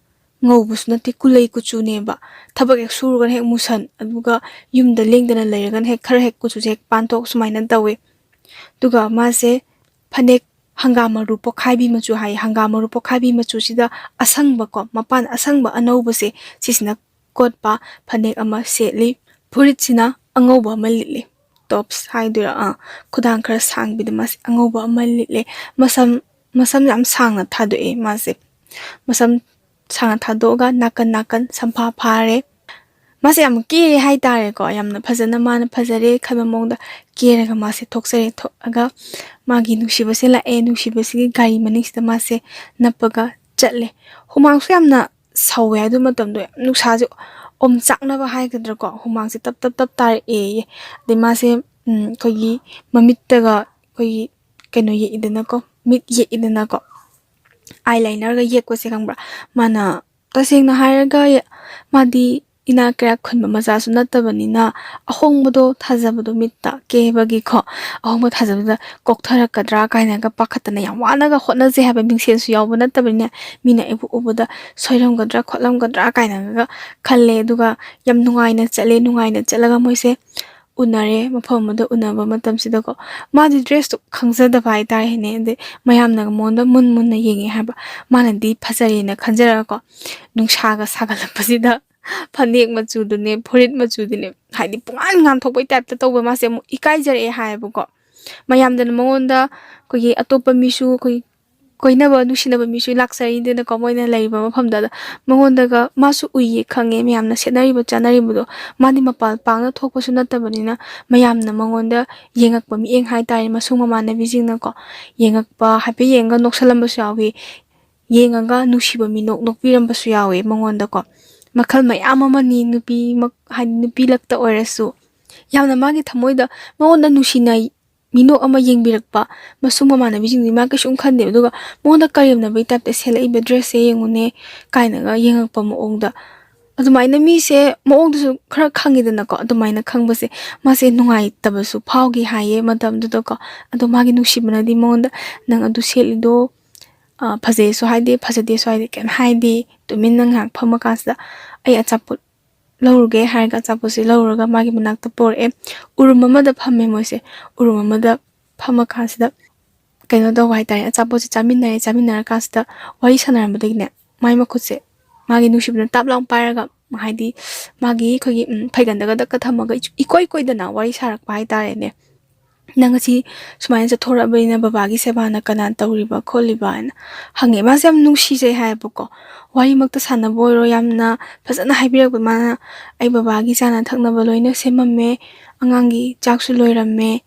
ngꯧꯕꯁꯨ ꯅꯠꯇꯦ ꯀꯨꯂꯩ ꯀꯨꯆꯨꯅꯦꯕ ꯊꯕꯛ ꯍꯦꯛ ꯁꯨꯔꯒ ꯍꯦꯛ ꯃꯨꯁꯟ ꯑꯗꯨꯒ ꯌꯨꯝꯗ ꯂꯦꯡꯗꯅ ꯂꯩꯔꯒꯅ ꯍꯦꯛ ꯈꯔ ꯍꯦꯛ ꯀꯨꯆꯨꯁꯦ ꯍꯦꯛ ꯄꯥꯟꯊꯣꯛ ꯁꯨꯃꯥꯏꯅ ꯇꯧꯋꯦ ꯑꯗꯨꯒ ꯃꯥꯁꯦ ꯐꯅꯦꯛ ꯍꯪꯒꯥꯝ ꯃꯔꯨ ꯄꯣꯈꯥꯏꯕꯤ ꯃꯆꯨ ꯍꯥꯏ ꯍꯪꯒꯥꯝ ꯃꯔꯨ ꯄꯣꯈꯥꯏꯕꯤ ꯃꯆꯨꯁꯤꯗ ꯑꯁꯪꯕꯀꯣ ꯃꯄꯥꯟ ꯑꯁꯪꯕ ꯑꯅꯧꯕꯁꯦ ꯁꯤꯁꯤꯅ ꯀꯣꯠꯄ ꯐꯅꯦꯛ ꯑꯃ ꯁꯦꯠꯂꯤ ꯐꯨꯔꯤꯠꯁꯤꯅ ꯑꯉꯧꯕ ꯑꯃ ꯂꯤꯠꯂꯤ ꯇꯣꯞꯁ ꯍꯥꯏꯗꯣꯏꯔꯥ ꯈꯨꯗꯥꯡ ꯈꯔ ꯁꯥꯡꯕꯤꯗ ꯃꯥꯁꯦ ꯑꯉꯧꯕ ꯑꯃ ꯂꯤꯠꯂꯦ ꯃꯁꯝ ꯌꯥꯝ ꯁꯥꯡꯅ ꯊꯥꯗꯣꯛꯑꯦ ꯃꯥꯁꯦ ꯃꯁꯝ ꯁꯥꯡꯅ ꯊꯥꯗꯣꯛꯑꯒ ꯅꯥꯀꯟ ꯁꯝꯐꯥ ꯐꯥꯔꯦ ꯃꯥꯁꯦ ꯌꯥꯝ ꯀꯦꯔꯦ ꯍꯥꯏꯇꯥꯔꯦꯀꯣ ꯌꯥꯝꯅ ꯐꯖꯅ ꯃꯥꯅ ꯐꯖꯔꯦ ꯈꯟꯕ ꯃꯑꯣꯡꯗ ꯀꯦꯔꯒ ꯃꯥꯁꯦ ꯊꯣꯛꯑꯒ ꯃꯥꯒꯤ ꯅꯨꯡꯁꯤꯕꯁꯦ ꯂꯥꯛꯑꯦ ꯅꯨꯡꯁꯤꯕꯁꯤꯒꯤ ꯒꯥꯔꯤ ꯃꯅꯤꯡꯁꯤꯗ ꯃꯥꯁꯦ ꯅꯞꯄꯒ ꯆꯠꯂꯦ ꯍꯨꯃꯥꯡꯁꯨ ꯌꯥꯝꯅ ꯁꯧꯋꯦ ꯑꯗꯨ ꯃꯇꯝꯗꯣ ꯌꯥꯝ ꯅꯨꯡꯁꯥꯁꯦ ꯑꯣꯝ ꯆꯥꯛꯅꯕ ꯍꯥꯏꯒꯗ꯭ꯔꯥꯀꯣ ꯍꯨꯃꯥꯡꯁꯦ ꯇꯞ ꯇꯥꯔꯛꯑꯦ ꯑꯗꯩ ꯃꯥꯁꯦ ꯑꯩꯈꯣꯏꯒꯤ ꯃꯃꯤꯠꯇꯒ ꯑꯩꯈꯣꯏꯒꯤ ꯀꯩꯅꯣ ꯌꯦꯛꯏꯗꯅꯀꯣ ꯃꯤꯠ ꯌꯦꯛꯏꯗꯅꯀꯣ ꯑꯥꯏ ꯂꯥꯏꯅꯔꯒ ꯌꯦꯛꯄꯁꯦ ꯈꯪꯕ꯭ꯔꯥ ꯃꯥꯅ ꯇꯁꯦꯡꯅ ꯍꯥꯏꯔꯒ ꯃꯥꯗꯤ ina kaya khunba maza su nattabanina ahongbodo thajabado mitta kebagi kho ahongbo thajabada koktharakadra kainaga pakhatana yam wanaga hotnaje haba mingsen su yawba nattabani mina ebu ubuda soiramgadra khotlamgadra kainaga khalle duga yam nungaina chalaga moise unare mafam da unaba matamsida ko madi dress to khangzadaba haitare hene de mayamna monda munna yengi haba manadi phasari na khanjara ko nungsaga sagalapasida phanek machudune phorit machudune haidi pungan ngam thokbai type ta tawba mase mu ikai jare haibu ko mayamdana monda kogi atopa misu kogi koinaba nusinaba misu laksari de ko moina leiba mafamda mongondaga masu uye khange mayamna senariba chanaribudo madi mapal pangna thokpasu nattabanina mayamna mongonda yengakpa mieng haitare masung mamana bijingna ko yengakpa hape yenga noksalambasu yawi yengaga nusiba minok nokpirambasu yawi mongonda ko makhal mayam amani nupi nupi lakta oirasu yamna magi thamoida mongonda nusina minok ama yengbirakpa masung mamana bijingni ma kasum khande aduga monda karimna bai tapte selaiba dress e yengune kainaga yengakpa moongda adumaina mi se moongda su khara khangidana ko adumaina khangbase mase nungai tabasu phawgi haye matamduda ko adu magi nusibana di monda nang adu selido phaje so haide phajade so haide ken haide tumin nang hak phamakasda ai achaput lauruge harga chapose lauraga magi manakta por e urumamada phamme moise urumamada phamakasda kaino da wai tare achapose chaminara kasda wari sanarambadagine mai makhutse magi nusibna taplang paraga haidi magi khogi phaigandaga dakka thamaga ikoi koidana wari sarak pai tare ne nangasi sumain sa thora baina babagi sebana kanan tawriba kholiba an hange ma sam nungsi je haibuko wari makta sana boiro yamna fazana haibirak mana ai babagi sana thakna baloina semamme angangi jaksu loiramme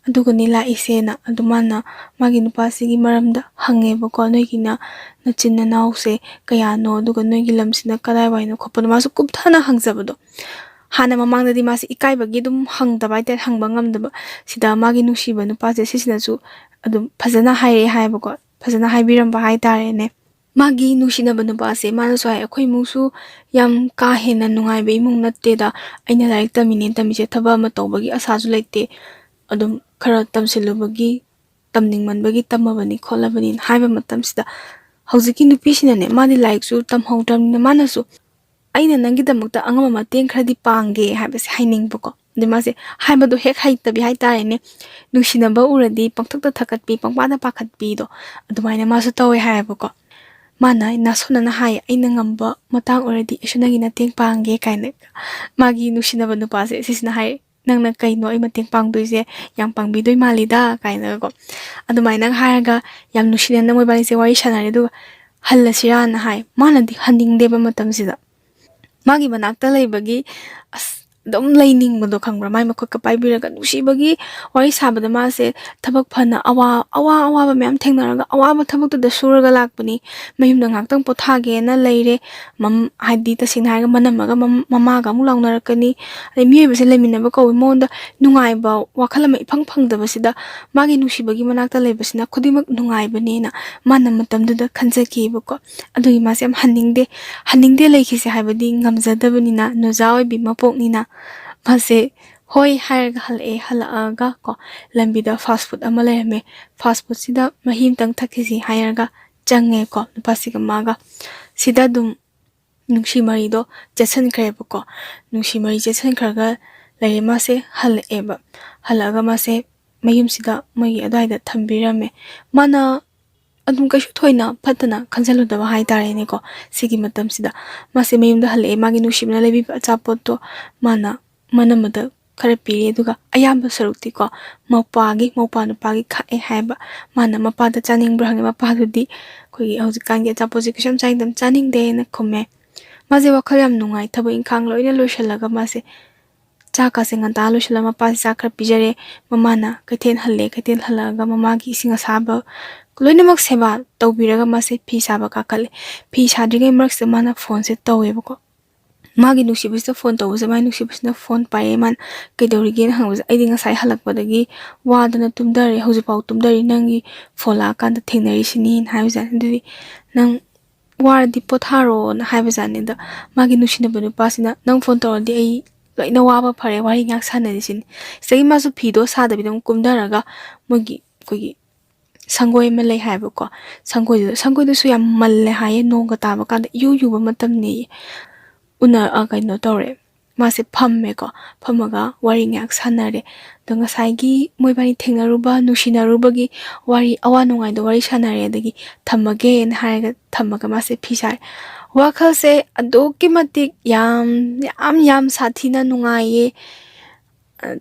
adugani la isena adumana magi nupasigi maramda hange boko noigina nachinna nause kayano aduga noigi lamsina kadai waino khopana masu kupthana hangzabado hana mamangda di masi ikai bagi dum hangdaba ite hangba ngamdaba sida magi nusiba nupase sisinasu adum fazana haire haibako fazana haibiramba haitare ne magi nusinaba nupase manasu hai akhoi mungsu yam ka hena nungaibe imung natteda aina laik tamine tamise thaba ma tawbagi asaju leite adum khara tamsilubagi tamningmanbagi tamabani kholabani haiba matamsida hawjiki nupisinane madi laik su tamhawdramna manasu aina nangidamukta angama mateng khradi pange habase hainingbuko demase haibado hek haitabi haitare ne nusinaba uradi pangthakta thakatpi pangpada pakhatpi do adumaina masu tawe haibuko mana nasona na hai aina ngamba matang uradi isunagi nateng pange kaina magi nusinaba nupase sisna hai nangna kaino ai mateng pangdoise yang pangbidoi malida kaina ko adumaina haraga yam nusina namoy bani se wari sanare do hallasira na hai manadi handingdeba matamsida magi manakta leibagi dom laining mado khangbra mai makhot ka paibiraga nusibagi wari sabada mase thabak phana awa ba mem thengnaraga awa ba thabak da suraga lakpani mayumda ngaktang pothage na leire mam haidi ta sinhaga manamaga mamaga mu laungnarakani ai miebe se leminaba ko monda nungai ba wakhalama iphang phangdaba sida magi nusibagi manakta leibasina khodimak nungai bani na mana matamdu da khanjaki bako adui mase am haningde lekhise haibadi ngamjadabani na nozawai bi mapokni na mase hoi harga halaga ko lambida fast food ama lerame fast food sida mahim tang thakisi hayarga change ko nupasiga maga sida dum nungsi mari do jasan kreba ko nungsi mari jasan kharga lere mase halaga mase mayum sida magi adaida thambirame mana adum kaishu thoina phatana khanjaludaba haitare ne ko sigi matam sida mase mayumda hale magi nusibna lebi achapot to manamada khara pire duga ayamba sarukti ko mapagi khae haiba mana mapada chaning brang mapadudi koi haujikan ge chapoji kisam chaingdam chaning de na khome maje wakhal yam nungai thabo inkhang loina loishalaga mase chaka senganta loishalama pa chakra pijare mamana kaithen halaga mamagi singa saba loinamak seba tawbiraga mase phi saba kakale phi sadrige marks mana phone se tawebako magi nusibisna phone tawuse mai nusibisna phone pae man kaidorigen hangwas aidi ngasai halakpadagi wadana tumdare hojipau tumdari nangi fola kanda thengnari sinin haiza nduri nang waradi potharo na haibazanida magi nusinaba nupasina nang phone tawradi ai loina waba phare wari ngak sanadisin segi masu phido sadabidam kumdaraga mogi kogi sangoi ma lei haiba ko sangoi du su yam malle haye nonga taba kanda yu yu ba matam ni una kaino tawre mase phamme ko phamaga wari ngak sanare danga saigi moibani thengnaruba nusinaruba gi wari awa nungai do wari sanare dagi thamage en haiga thamaga mase phisar wakhal se adoki matik yam sathina nungai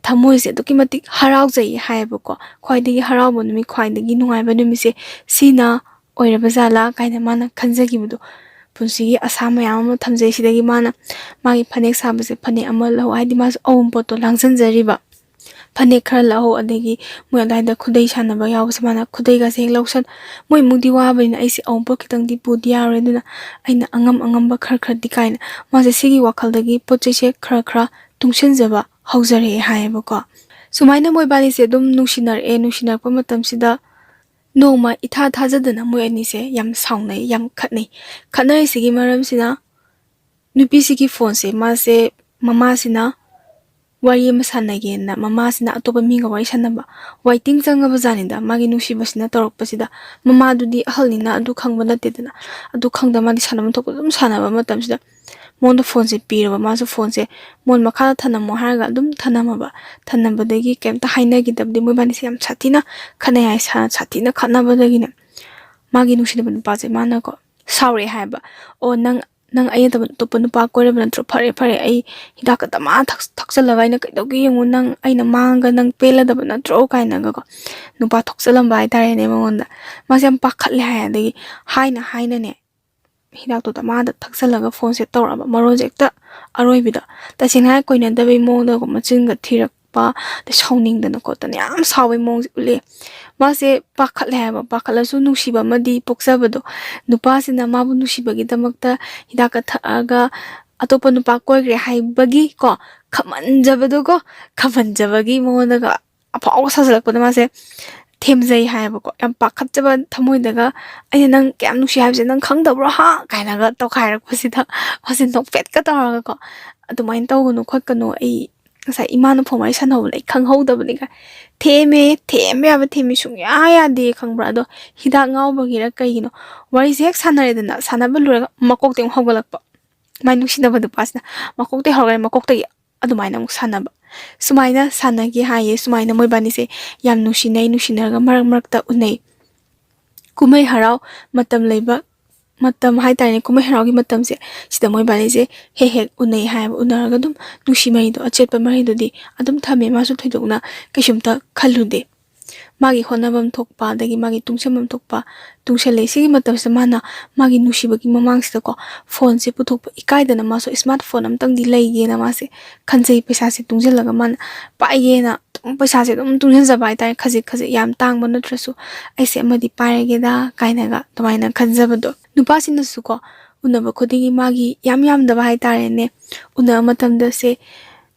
thamoi se adoki matik harau jai haiba ko khwaidagi harau bonumi khwaidagi nungai ba numi se sina oiraba jala kaina mana khanjagi budo punsi asa mayam thamjai sidagi mana magi phanek sabase phane amal lo haidi mas awum poto langsan jariba phanek khara laho adegi moi daida khudai sanaba yaw samana khudai ga se lawsan moi mudi wa baina aisi awum po kitang di pudia re duna aina angam ba khar dikaina mase sigi wakhal dagi poche se khara tungshin jaba haujare haeba ko sumaina moi bali se dum nungsinar pa matam sida noma itha thajadana moi ani se yam saunai yam khatnai sigi maram sina nupi sigi phone se ma se mama sina wari masanage na mama sina atoba minga wai sanaba waiting changa bajanida magi nusi basina torok pasida mama dudi ahalnina adu khangba natedana adu khangda magi sanam thok dum sanaba matam sida mon the phone se piraba masu phone se mon makha thanamo harga dum thanamaba thanabadagi kemta hainagi dabdi moi bani se yam chatina khane ai sa chatina khanabadagi ne magi nusi ban pa se mana ko saure haiba o nang ay to panu pa ko re ban tro phare ai hidaka tama thaksalaga ina kaidogi yengu nang aina manga nang pela da ban tro kaina ga ko nupa thoksalam bai tare ne monda masam pakhatle ha dagi haina ne hidak to tama da thaksalaga phone se tawraba maron jekta aroibida ta sinha koina da be mo da ko machin ga thirak pa the showning da ko ta yam sawi mong ule mase pakhatle ha pakhala su nusiba madi poksabado nupa sina mabu nusiba gi damakta hidaka thaga atopa nupa koigre haibagi ko khamanjabado ko khamanjabagi mo daga apaw sasalakpa mase themjai haiba ko yam pakhatjaba thamoi daga ai nang kyam nusi haibse nang khangdabro ha kaina ga to khairak pasida mase nok pet ka tawra ko adumain tawgunu khotkanu ai sa imana phomai sanho lai khanghowdabani ka theme aba theme sungya de khangbra do hida ngawbagi ra kaigino wari se sanare dana sanaba lura makok teng hogalakpa mai nusinaba du pasna makok te hogal makok te adumaina muk sanaba sumaina sanagi haye sumaina moi bani se yam nusinarga marak unai kumai harau matam leiba matam haitane kumai harau gi matam se sida moi bani se he unai haiba unaraga dum nusimai do achetpa mari do di adum thame masu thoidokna kishumta khalude magi honabam thokpa dagi magi tungsamam thokpa tungsale sigi matam samana magi nusibagi mamang sida ko phone se puthokpa ikaidana maso smartphone amtang di leige na mase khanjai paisa se tungjalaga man paige na paisa se dum tungjan jabai tai khaji yam tangba natrasu aise amadi paige da kaina ga tomaina khanjabado nupasina su ko unaba khodigi magi yam da bai tare ne una matam da se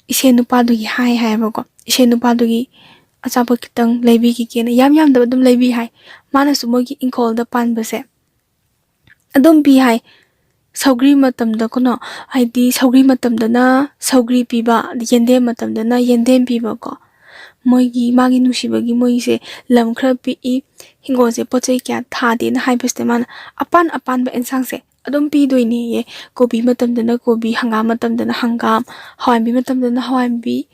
ise nupa du gi hai ba ko ise nupa du gi achapa kitang leibi ki kena yam da dum leibi hai mana su mogi inkol da pan base adum bi hai saugri matam da kono haidi saugri matam da na saugri piba yende matam da na yendem piba ko mogi magi nusibagi moi se lam khra pi I hingo se pochai kya tha de na hai beste man apan ba ensang se adum pi doini ye kobi matam da na kobi hangam matam da na hangam hawambi matam da na hawambi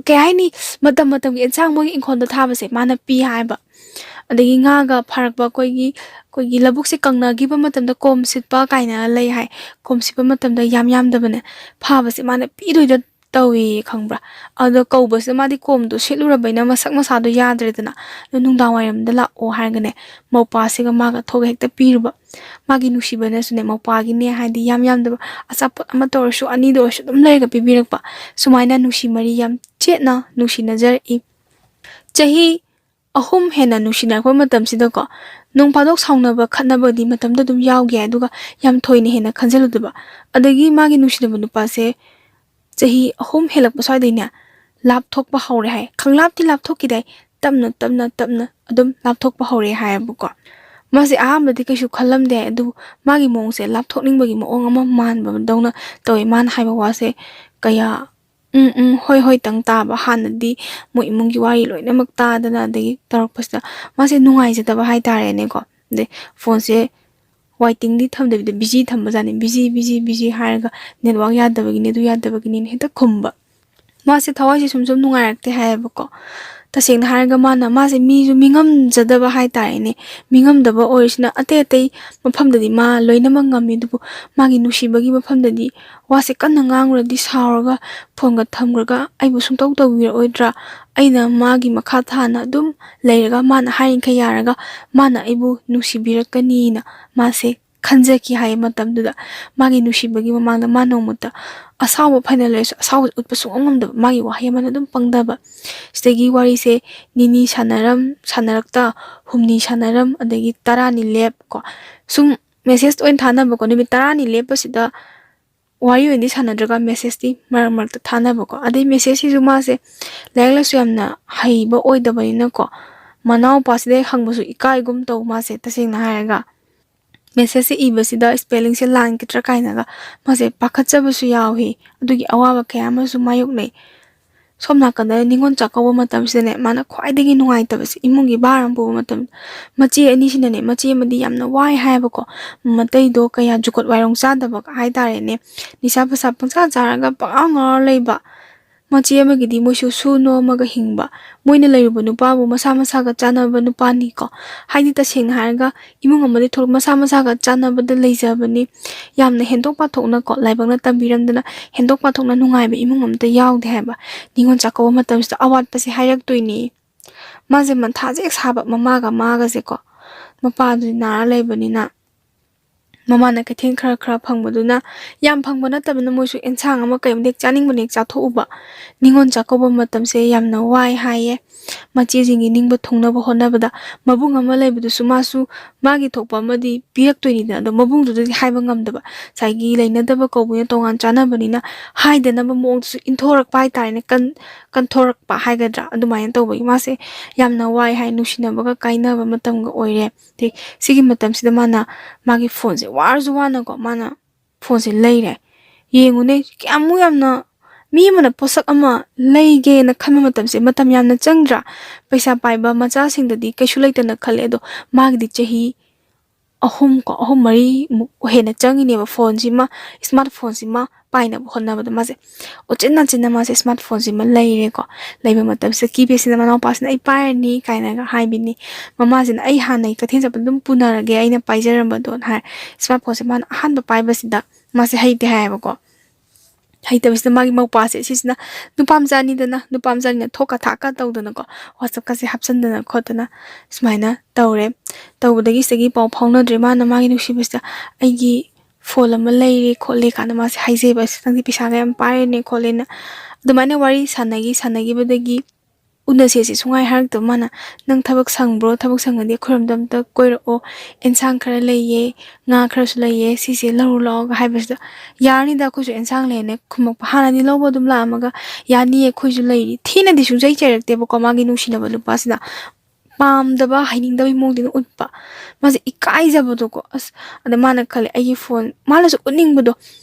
kaya ni matam gi ensang mogi inkon da thabase mana pi haiba adagi nga ga pharakba koigi labuk se kangna gi ba matam da kom sitpa kaina lei hai kom sitpa matam da yam da bane phabase mana pi doi da tawi khangbra ado kaubase madi kom do silura baina masak masa do yadre dana nungdang wairam da la o hargane maupa se ga maga thoga hekta piruba magi nusibana sune maupa gi ne haidi yam da asapot ama torsu ani do su dum lega pibirakpa sumaina nusi mari yam chetna nusi najar I chahi ahum hena nusina ko matam sida ko nung padok saunaba khatnaba di matam da dum yawge aduga yam thoine hena khanjaluduba adagi magi nusina nupa se chahi ahum helak pasai deina lap thokpa haure hai khanglap ti lap thokki dai tamna adum lap thokpa haure hai buko ꯃꯥꯁꯦ ꯑꯍꯥꯟꯕꯗꯤ ꯀꯩꯁꯨ ꯈꯜꯂꯝꯗꯦ ꯑꯗꯨꯕꯨ ꯃꯥꯒꯤ ꯃꯑꯣꯡꯁꯦ ꯂꯥꯞꯊꯣꯛꯅꯤꯡꯕꯒꯤ ꯃꯑꯣꯡ ꯑꯃ ꯃꯥꯟꯕꯗꯧꯅ ꯇꯧꯋꯦ ꯃꯥꯅ ꯍꯥꯏꯕ ꯋꯥꯁꯦ ꯀꯌꯥ ꯍꯣꯏ ꯍꯣꯏ ꯇꯪ ꯇꯥꯕ ꯍꯥꯟꯅꯗꯤ ꯃꯣꯏ ꯏꯃꯨꯡꯒꯤ ꯋꯥꯔꯤ ꯂꯣꯏꯅꯃꯛ ꯇꯥꯗꯅ ꯑꯗꯒꯤ ꯇꯧꯔꯛꯄꯁꯤꯗ ꯃꯥꯁꯦ ꯅꯨꯡꯉꯥꯏꯖꯗꯕ ꯍꯥꯏꯇꯥꯔꯦꯅꯦꯀꯣ ꯑꯗꯩ ꯐꯣꯟꯁꯦ ꯋꯥꯏꯇꯤꯡꯗꯤ ꯊꯝꯗꯕꯤꯗ ꯕꯤꯖꯤ ꯊꯝꯕꯖꯥꯠꯅꯤ ꯕꯤꯖꯤ ꯍꯥꯏꯔꯒ ꯅꯦꯠꯋꯥꯛ ꯌꯥꯗꯕꯒꯤꯅꯤ ꯑꯗꯨ ꯌꯥꯗꯕꯒꯤꯅꯤ ꯍꯦꯛꯇ ꯈꯨꯝꯕ ꯃꯥꯁꯦ ꯊꯋꯥꯏꯁꯦ ꯁꯨꯝ ꯅꯨꯡꯉꯥꯏꯔꯛꯇꯦ ꯍꯥꯏꯌꯦꯕꯀꯣ ꯇꯁꯦꯡꯅ ꯍꯥꯏꯔꯒ ꯃꯥꯁꯦ ꯃꯤꯁꯨ ꯃꯤꯉꯝꯖꯗꯕ ꯍꯥꯏꯇꯥꯔꯦꯅꯦ ꯃꯤꯉꯝꯗꯕ ꯑꯣꯏꯔꯤꯁꯤꯅ ꯑꯇꯩ ꯃꯐꯝꯗꯗꯤ ꯃꯥ ꯂꯣꯏꯅꯃꯛ ꯉꯝꯃꯤ ꯑꯗꯨꯕꯨ ꯃꯥꯒꯤ ꯅꯨꯡꯁꯤꯕꯒꯤ ꯃꯐꯝꯗꯗꯤ ꯋꯥꯁꯦ ꯀꯟꯅ ꯉꯥꯡꯉꯨꯔꯗꯤ 사오ꯔꯒ ꯐꯣꯟꯒ ꯊꯝꯈ꯭ꯔꯒ ꯑꯩꯕꯨ ꯁꯨꯡꯇꯧ ꯇꯧꯕꯤꯔꯛꯑꯣꯏꯗ꯭ꯔꯥ ꯑꯩꯅ ꯃꯥꯒꯤ ꯃꯈꯥ ꯊꯥꯅ ꯑꯗꯨꯝ ꯂꯩꯔꯒ ꯃꯥꯅ ꯍꯥꯏꯔꯤꯈꯩ ꯌꯥꯔꯒ ꯃꯥꯅ ꯑꯩꯕꯨ ꯅꯨꯡꯁꯤꯕꯤꯔꯛꯀꯅꯤꯅ ꯃꯥꯁꯦ ꯈꯟꯖꯈꯤ ꯍꯥꯏ ꯃꯇꯝꯗꯨꯗ ꯃꯥꯒꯤ ꯅꯨꯡꯁꯤꯕꯒꯤ ꯃꯃꯥꯡꯗ ꯃꯥ ꯅꯣꯡꯃꯇ ꯑꯁꯥꯎꯕ ꯐꯅ ꯂꯩꯔꯁꯨ ꯑꯁꯥꯎꯕ ꯎꯠꯄ ꯁꯨꯡꯉꯝ ꯉꯝꯗꯕ ꯃꯥꯒꯤ ꯋꯥꯍꯩ ꯑꯃꯅ ꯑꯗꯨꯝ ꯄꯪꯗꯕ ꯁꯤꯗꯒꯤ ꯋꯥꯔꯤꯁꯦ ꯅꯤꯅꯤ ꯁꯥꯟꯅꯔꯛꯇ ꯍꯨꯝꯅꯤ ꯁꯥꯟꯅꯔꯝ ꯑꯗꯒꯤ 10ꯅꯤ ꯂꯦꯞ ꯀꯣ ꯁꯨꯝ ꯃꯦꯁꯦꯁ ꯑꯣꯏꯅ ꯊꯥꯅꯕꯀꯣ ꯅꯨꯃꯤꯠ 10ꯅꯤ ꯂꯦꯞꯄꯁꯤꯗ ꯋꯥꯔꯤ ꯑꯣꯏꯅꯗꯤ ꯁꯥꯟꯅꯗ꯭ꯔꯒ ꯃꯦꯁꯦꯁꯇꯤ ꯃꯔꯛꯇ ꯊꯥꯅꯕꯀꯣ ꯑꯗꯩ ꯃꯦꯁꯦꯁꯁꯤꯁꯨ ꯃꯥꯁꯦ ꯂꯥꯏꯔꯤꯛ ꯂꯥꯏꯁꯨ ꯌꯥꯝꯅ ꯍꯩꯕ ꯑꯣꯏꯗꯕꯅꯤꯅꯀꯣ ꯃꯅꯥꯎꯄꯥꯁꯤꯗꯩ ꯍꯪꯕꯁꯨ ꯏꯀꯥꯏꯒꯨꯝ ꯇꯧ ꯃꯥꯁꯦ ꯇꯁꯦꯡꯅ ꯍꯥꯏꯔꯒ ꯃꯦꯁꯦꯁꯁꯦ ꯏꯕꯁꯤꯗ ꯁ꯭ꯄꯦꯂꯤꯡꯁꯦ ꯂꯥꯟꯒꯗ꯭ꯔꯥ ꯀꯥꯏꯅꯒ ꯃꯥꯁꯦ ꯄꯥꯈꯠꯆꯕꯁꯨ ꯌꯥꯎꯏ ꯑꯗꯨꯒꯤ ꯑꯋꯥꯕ ꯀꯌꯥ ꯑꯃꯁꯨ ꯃꯥꯌꯣꯛꯅꯩ ꯁꯣꯝ ꯅꯥꯀꯟꯗ ꯅꯤꯉꯣꯜ ꯆꯥꯛꯀꯧꯕ ꯃꯇꯝꯁꯤꯗꯅꯦ ꯃꯥꯅ ꯈ꯭ꯋꯥꯏꯗꯒꯤ ꯅꯨꯡꯉꯥꯏꯇꯕꯁꯦ ꯏꯃꯨꯡꯒꯤ ꯚꯥꯔ ꯑꯃ ꯄꯨꯕ ꯃꯇꯝ ꯃꯆꯦ ꯑꯅꯤꯁꯤꯅꯅꯦ ꯃꯆꯦ ꯑꯃꯗꯤ ꯌꯥꯝꯅ ꯋꯥꯏ ꯍꯥꯏꯌꯦꯕꯀꯣ ꯃꯇꯩꯗꯣ ꯀꯌꯥ ꯖꯨꯒꯣꯠ ꯋꯥꯏꯔꯣꯡ ꯆꯥꯗꯕ ꯍꯥꯏꯇꯥꯔꯦꯅꯦ ꯅꯤꯁꯥ ꯄꯁꯥ ꯄꯪꯆꯥ ꯆꯥꯔꯒ ꯄꯪꯉꯥꯎ ꯉꯥꯎꯔ ꯂꯩꯕ ꯃꯆꯦ ꯑꯃꯒꯤꯗꯤ ꯃꯣꯏꯁꯨ ꯁꯨ ꯅꯣꯝꯃꯒ ꯍꯤꯡꯕ ꯃꯣꯏꯅ ꯂꯩꯔꯨꯕ ꯅꯨꯄꯥꯕꯨ ꯃꯁꯥꯒ ꯆꯥꯟꯅꯕ ꯅꯨꯄꯥꯅꯤꯀꯣ ꯍꯥꯏꯗꯤ ꯇꯁꯦꯡꯅ ꯍꯥꯏꯔꯒꯏꯃꯨꯡ ꯑꯃꯗꯤ ꯊꯣꯛꯂꯛ ꯃꯁꯥꯒ ꯆꯥꯟꯅꯕꯗ ꯂꯩꯖꯕꯅꯤ ꯌꯥꯝꯅ ꯍꯦꯟꯗꯣꯛ ꯄꯥꯊꯣꯛꯅꯀꯣ ꯂꯥꯏꯕꯛꯅ ꯇꯝꯕꯤꯔꯝꯗꯅ ꯍꯦꯟꯗꯣꯛ ꯄꯥꯊꯣꯛꯅ ꯅꯨꯡꯉꯥꯏꯕ ꯏꯃꯨꯡ ꯑꯃꯇ ꯌꯥꯎꯗꯦ ꯍꯥꯏꯕ ꯅꯤꯉꯣꯜ ꯆꯥꯛꯀꯧꯕ ꯃꯇꯝꯁꯤꯗ ꯑꯋꯥꯠꯄꯁꯦ ꯍꯥꯏꯔꯛꯇꯣꯏꯅꯤ ꯃꯥꯁꯦ ꯃꯊꯥꯁꯦ ꯍꯦꯛ ꯁꯥꯕ ꯃꯥꯒꯁꯦꯀꯣ ꯃꯄꯥꯗꯨꯗꯤ ꯅꯥꯔ ꯂꯩꯕꯅꯤꯅ ꯃꯃꯥꯅ ꯀꯩꯊꯦꯜ ꯈꯔ ꯐꯪꯕꯗꯨꯅ ꯌꯥꯝ ꯐꯪꯕ ꯅꯠꯇꯕꯅ ꯃꯣꯏꯁꯨ ꯑꯦꯟꯁꯥꯡ ꯑꯃ ꯀꯩꯝꯗ ꯍꯦꯛ ꯆꯥꯅꯤꯡꯕꯅ ꯍꯦꯛ ꯆꯥꯊꯣꯛꯎꯕ ꯅꯤꯉꯣꯜ ꯆꯥꯛꯀꯧꯕ ꯃꯇꯝꯁꯦ ꯌꯥꯝꯅ ꯋꯥꯏ ꯍꯥꯏꯌꯦ ꯃꯆꯦꯁꯤꯡꯒꯤ ꯅꯤꯡꯕ ꯊꯨꯡꯅꯕ ꯍꯣꯠꯅꯕꯗ ꯃꯕꯨꯡ ꯑꯃ ꯂꯩꯕꯗꯨꯁꯨ ꯃꯥꯁꯨ ꯃꯥꯒꯤ ꯊꯣꯛꯄ ꯑꯃꯗꯤ ꯄꯤꯔꯛꯇꯣꯏꯅꯤꯗꯅ ꯑꯗꯣ ꯃꯕꯨꯡꯗꯨꯗꯗꯤ ꯍꯥꯏꯕ ꯉꯝꯗꯕ ꯉꯁꯥꯏꯒꯤ ꯂꯩꯅꯗꯕ ꯀꯧꯕꯅ ꯇꯣꯉꯥꯟ ꯆꯥꯅꯕꯅꯤꯅ ꯍꯥꯏꯗꯅꯕ ꯃꯑꯣꯡꯗꯁꯨ ꯏꯟꯊꯣꯔꯛꯄ ꯍꯥꯏꯇꯥꯔꯦꯅꯦ ꯀꯟꯊꯣꯔꯛꯄ ꯍꯥꯏꯒꯗ꯭ꯔꯥ ꯑꯗꯨꯃꯥꯏꯅ ꯇꯧꯕꯒꯤ ꯃꯥꯁꯦ ꯌꯥꯝꯅ ꯋꯥꯏ ꯍꯥꯏ ꯅꯨꯡꯁꯤꯅꯕꯒ ꯀꯥꯏꯅꯕ ꯃꯇꯝꯒ ꯑꯣꯏꯔꯦ ꯁꯤꯒꯤ ꯃꯇꯝꯁꯤꯗ ꯃꯥꯒꯤ ꯐꯣꯟꯁꯦ ꯋꯥꯔꯁꯨ ꯋꯥꯅꯀꯣ ꯃꯥꯅ ꯐꯣꯟꯁꯦ ꯂꯩꯔꯦ ꯌꯦꯡꯉꯨꯅꯦ ꯀꯌꯥꯃꯨꯛ ꯌꯥꯝꯅ ꯃꯤ ꯑꯃꯅ ꯄꯣꯠꯁꯛ ꯑꯃ ꯂꯩꯒꯦꯅ ꯈꯟꯕ ꯃꯇꯝꯁꯦ ꯃꯇꯝ ꯌꯥꯝꯅ ꯆꯪꯗ꯭ꯔꯥ ꯄꯩꯁꯥ ꯄꯥꯏꯕ ꯃꯆꯥꯁꯤꯡꯗꯗꯤ ꯀꯩꯁꯨ ꯂꯩꯇꯅ ꯈꯜꯂꯦ ꯑꯗꯣ ꯃꯥꯒꯤꯗꯤ ꯆꯍꯤ 3-4 ꯍꯦꯟꯅ ꯆꯪꯉꯤꯅꯦꯕ ꯁ꯭ꯃꯥꯔꯠ ꯐꯣꯟꯁꯤꯃ ꯄꯥꯏꯅꯕ ꯍꯣꯠꯅꯕꯗ ꯃꯥꯁꯦ ꯎꯆꯤꯟꯅꯥꯆꯤꯟꯅ ꯃꯥꯁꯦ ꯁ꯭ꯃꯥꯔꯠ ꯐꯣꯟꯁꯤꯃ ꯂꯩꯔꯦꯀꯣ ꯂꯩꯕ ꯃꯇꯝꯁꯤꯗ ꯀꯤꯄꯦꯗꯁꯤꯅ ꯃꯅꯥꯎꯄꯥꯁꯤꯅ ꯑꯩ ꯄꯥꯏꯔꯅꯤ ꯀꯥꯏꯅꯒ ꯍꯥꯏꯕꯤꯅꯤ ꯃꯃꯥꯁꯤꯅ ꯑꯩ ꯍꯥꯟꯅ ꯀꯩꯊꯦꯜ ꯆꯠꯄꯗ ꯑꯗꯨꯝ ꯄꯨꯅꯔꯒꯦ ꯑꯩꯅ ꯄꯥꯏꯖꯔꯝꯕꯗꯣꯅ ꯍꯥꯏ ꯁ꯭ꯃꯥꯔꯠ ꯐꯣꯟꯁꯦ ꯃꯥꯅ ꯑꯍꯥꯟꯕ ꯄꯥꯏꯕꯁꯤꯗ ꯃꯥꯁꯦ ꯍꯩꯇꯦ ꯍꯥꯏꯌꯦꯕꯀꯣ ꯍꯩꯇꯕꯁꯤꯗ ꯃꯥꯒꯤ ꯃꯧꯄꯥꯁꯦ ꯁꯤꯁꯤꯅ ꯅꯨꯄꯥ ꯃꯆꯥꯅꯤꯅ ꯊꯣꯛꯀ ꯊꯥꯛꯀ ꯇꯧꯗꯅꯀꯣ ꯋꯥꯆꯞꯀꯁꯦ ꯍꯥꯞꯆꯤꯟꯗꯅ ꯈꯣꯠꯇꯅ ꯁꯨꯃꯥꯏꯅ ꯇꯧꯔꯦ ꯇꯧꯕꯗꯒꯤ ꯁꯤꯗꯒꯤ ꯄꯥꯎ ꯐꯥꯎꯅꯗ꯭ꯔꯦ ꯃꯥꯒꯤ ꯅꯨꯡꯁꯤꯕꯁꯤꯗ ꯑꯩꯒꯤ ꯐꯣꯟ ꯑꯃ ꯂꯩꯔꯦ ꯈꯣꯠꯂꯦ ꯀꯥꯟꯗ ꯃꯥꯁꯦ ꯍꯥꯏꯖꯩꯕ ꯅꯪꯗꯤ ꯄꯩꯁꯥꯒ ꯌꯥꯝ ꯄꯥꯏꯔꯦꯅꯦ ꯈꯣꯠꯂꯦꯅ ꯑꯗꯨꯃꯥꯏꯅ ꯋꯥꯔꯤ ꯁꯥꯟꯅꯈꯤꯕꯗꯒꯤ ꯎꯅꯁꯦꯁꯤ ꯁꯨꯡꯍꯥꯏ ꯍꯥꯏꯔꯛꯇꯕ ꯃꯥꯅ ꯅꯪ ꯊꯕꯛ ꯁꯪꯕ꯭ꯔꯣ ꯊꯕꯛ ꯁꯪꯉꯗꯤ ꯑꯩꯈꯣꯏꯔꯣꯝꯗ ꯑꯝꯇ ꯀꯣꯏꯔꯛꯑꯣ ꯑꯦꯟꯁꯥꯡ ꯈꯔ ꯂꯩꯌꯦ ꯉꯥ ꯈꯔꯁꯨ ꯂꯩꯌꯦ ꯁꯤꯁꯦ ꯂꯧꯔꯨ ꯂꯥꯛꯑꯣꯒ ꯍꯥꯏꯕꯁꯤꯗ ꯌꯥꯔꯅꯤꯗ ꯑꯩꯈꯣꯏꯁꯨ ꯑꯦꯟꯁꯥꯡ ꯂꯩꯌꯦꯅ ꯈꯨꯝꯃꯛꯄ ꯍꯥꯟꯅꯗꯤ ꯂꯧꯕ ꯑꯗꯨꯝ ꯂꯥꯛꯑꯝꯃꯒ ꯌꯥꯅꯤꯌꯦ ꯑꯩꯈꯣꯏꯁꯨ ꯂꯩꯔꯤ ꯊꯤꯅꯗꯤ ꯁꯨꯡꯆꯩ ꯆꯩꯔꯛꯇꯦꯕꯀꯣ ꯃꯥꯒꯤ ꯅꯨꯡꯁꯤꯅꯕ ꯅꯨꯄꯥꯁꯤꯅ ꯄꯥꯝꯗꯕ ꯍꯩꯅꯤꯡꯗꯕꯒꯤ ꯃꯑꯣꯡꯗ ꯎꯠꯄ ꯃꯥꯁꯦ ꯏꯀꯥꯏꯖꯕꯗꯣꯀꯣ ꯑꯗ ꯃꯥꯅ ꯈꯜꯂꯦ ꯑꯩꯒꯤ ꯐꯣꯟ ꯃꯥꯅꯁꯨ ꯎꯠꯅꯤꯡꯕꯗꯣ